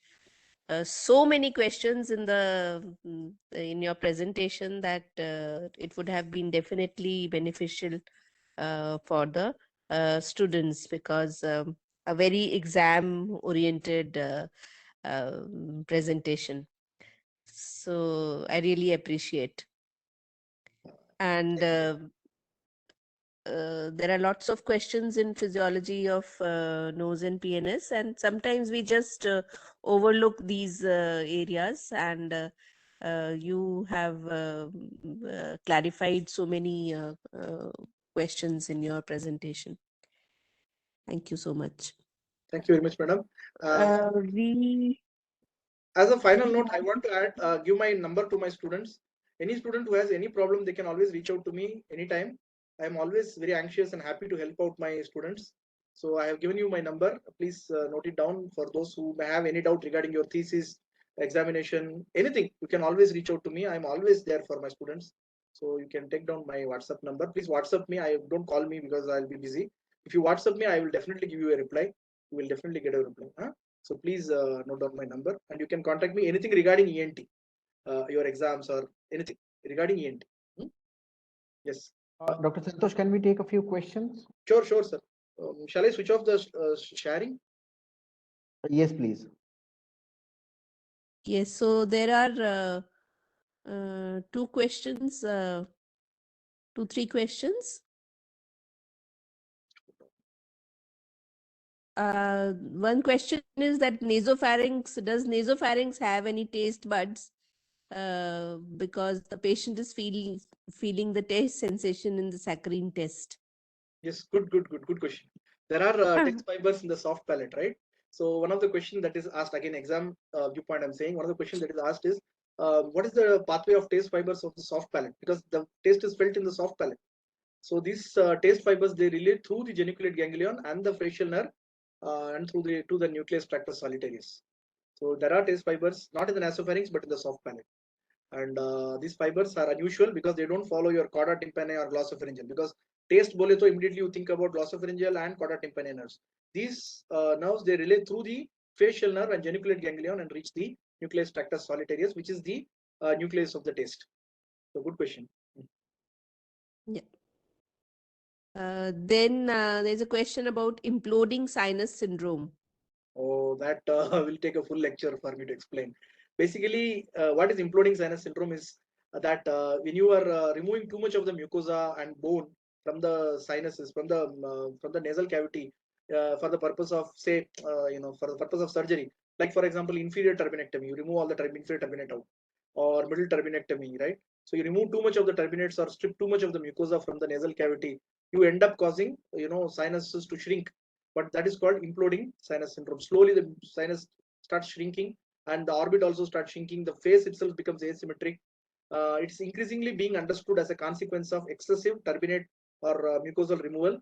so many questions in your presentation that it would have been definitely beneficial for the students, because a very exam oriented presentation. So I really appreciate. And there are lots of questions in physiology of nose and PNS, and sometimes we just overlook these areas, and you have clarified so many questions in your presentation. Thank you so much. Thank you very much, madam. As a final note, I want to add, give my number to my students. Any student who has any problem, they can always reach out to me anytime. I am always very anxious and happy to help out my students. So I have given you my number. Please note it down for those who may have any doubt regarding your thesis, examination, anything. You can always reach out to me. I'm always there for my students. So you can take down my WhatsApp number. Please WhatsApp me. I don't call me because I'll be busy. If you WhatsApp me, I will definitely give you a reply. You will definitely get a reply. Huh? So please note down my number, and you can contact me anything regarding ENT, your exams or anything regarding ENT. Yes. Dr. Santhosh, can we take a few questions? Sure, sir. Shall I switch off the sharing? Yes, please. Yes, so there are two questions, 2-3 questions. One question is that does nasopharynx have any taste buds? Because the patient is feeling the taste sensation in the saccharine test. Yes, good question. There are text fibers in the soft palate, right? So one of the questions that is asked, again, exam viewpoint, I'm saying, one of the questions that is asked is, what is the pathway of taste fibers of the soft palate? Because the taste is felt in the soft palate. So these taste fibers, they relate through the geniculate ganglion and the facial nerve and through to the nucleus tractus solitarius. So there are taste fibers not in the nasopharynx but in the soft palate. And these fibers are unusual because they don't follow your chorda tympani or glossopharyngeal. Because taste bole to immediately you think about glossopharyngeal and chorda tympani nerves. These nerves, they relate through the facial nerve and geniculate ganglion and reach the nucleus tractus solitarius, which is the nucleus of the taste. So good question. Yeah. Then there's a question about imploding sinus syndrome. Oh, that will take a full lecture for me to explain. Basically, what is imploding sinus syndrome is that when you are removing too much of the mucosa and bone from the sinuses, from the nasal cavity, for the purpose of, say, for the purpose of surgery, like for example, inferior turbinectomy, you remove all the inferior turbinate out, or middle turbinectomy, right? So you remove too much of the turbinates or strip too much of the mucosa from the nasal cavity, you end up causing, sinuses to shrink. But that is called imploding sinus syndrome. Slowly the sinus starts shrinking, and the orbit also starts shrinking. The face itself becomes asymmetric. It's increasingly being understood as a consequence of excessive turbinate or mucosal removal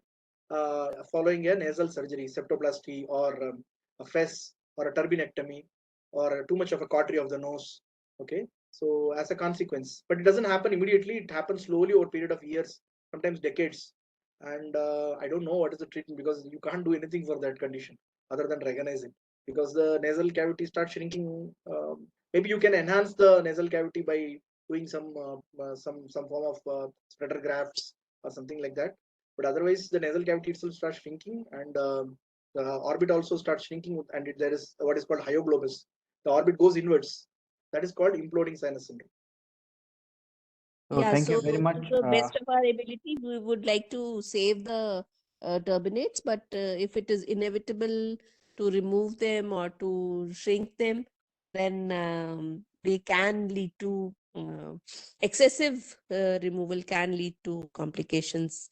following a nasal surgery, septoplasty, or a fess, or a turbinectomy, or too much of a cautery of the nose. Okay, so as a consequence, but it doesn't happen immediately. It happens slowly over a period of years, sometimes decades. And I don't know what is the treatment, because you can't do anything for that condition other than recognize it, because the nasal cavity starts shrinking. Maybe you can enhance the nasal cavity by doing some form of spreader grafts or something like that. But otherwise, the nasal cavity itself starts shrinking, and the orbit also starts shrinking, and there is what is called hyoglobus. The orbit goes inwards. That is called imploding sinus syndrome. So Yeah, thank you so very to much. the best of our ability, we would like to save the turbinates, but if it is inevitable to remove them or to shrink them, then they can lead to excessive removal can lead to complications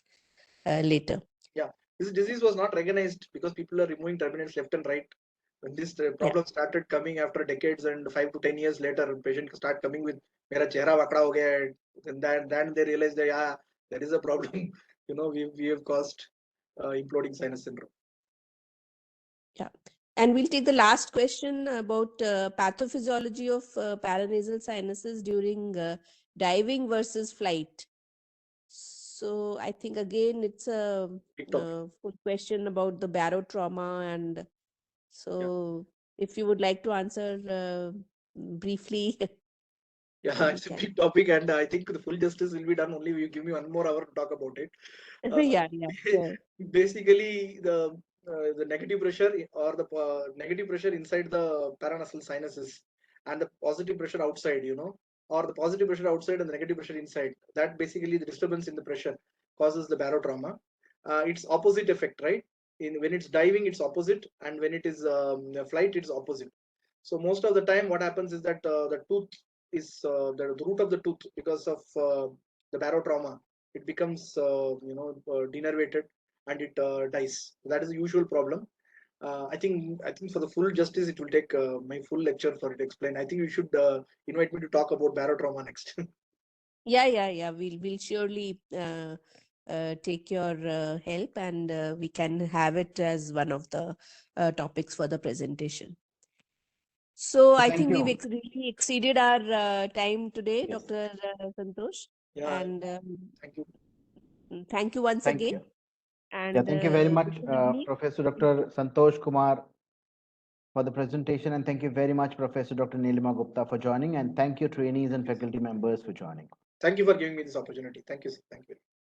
later. Yeah, this disease was not recognized because people are removing turbinates left and right. When this Yeah. problem started coming after decades, and 5 to 10 years later, patient start coming with "Mera chehra vakda ho gaya hai," and then they realize that, yeah, there is a problem. We have caused imploding sinus syndrome. Yeah. And we'll take the last question about pathophysiology of paranasal sinuses during diving versus flight. So I think again it's a Big topic. full question about the barotrauma, and so if you would like to answer briefly, Yeah, then we it's a can. big topic, and I think the full justice will be done only if you give me 1 more hour to talk about it. Yeah, sure. Basically, the negative pressure, or the negative pressure inside the paranasal sinuses, and the positive pressure outside, or the positive pressure outside and the negative pressure inside. That basically the disturbance in the pressure causes the barotrauma. It's opposite effect, right? When it's diving, it's opposite, and when it is flight, it's opposite. So most of the time, what happens is that the tooth is the root of the tooth, because of the barotrauma, it becomes denervated, and it dies. That is the usual problem. I think for the full justice, it will take my full lecture for it to explain. I think you should invite me to talk about barotrauma next. Yeah. We'll surely take your help, and we can have it as one of the topics for the presentation. So I Thank think we've you. really exceeded our time today, Yes. Dr. Santhosh. Yeah. And Thank you. thank you once Thank again. you. Yeah, And thank you very much, good evening. Professor Dr. Santhosh Kumar, for the presentation, and thank you very much, Professor Dr. Nilima Gupta, for joining, and thank you, trainees and faculty members, for joining. Thank you for giving me this opportunity. Thank you. Thank you.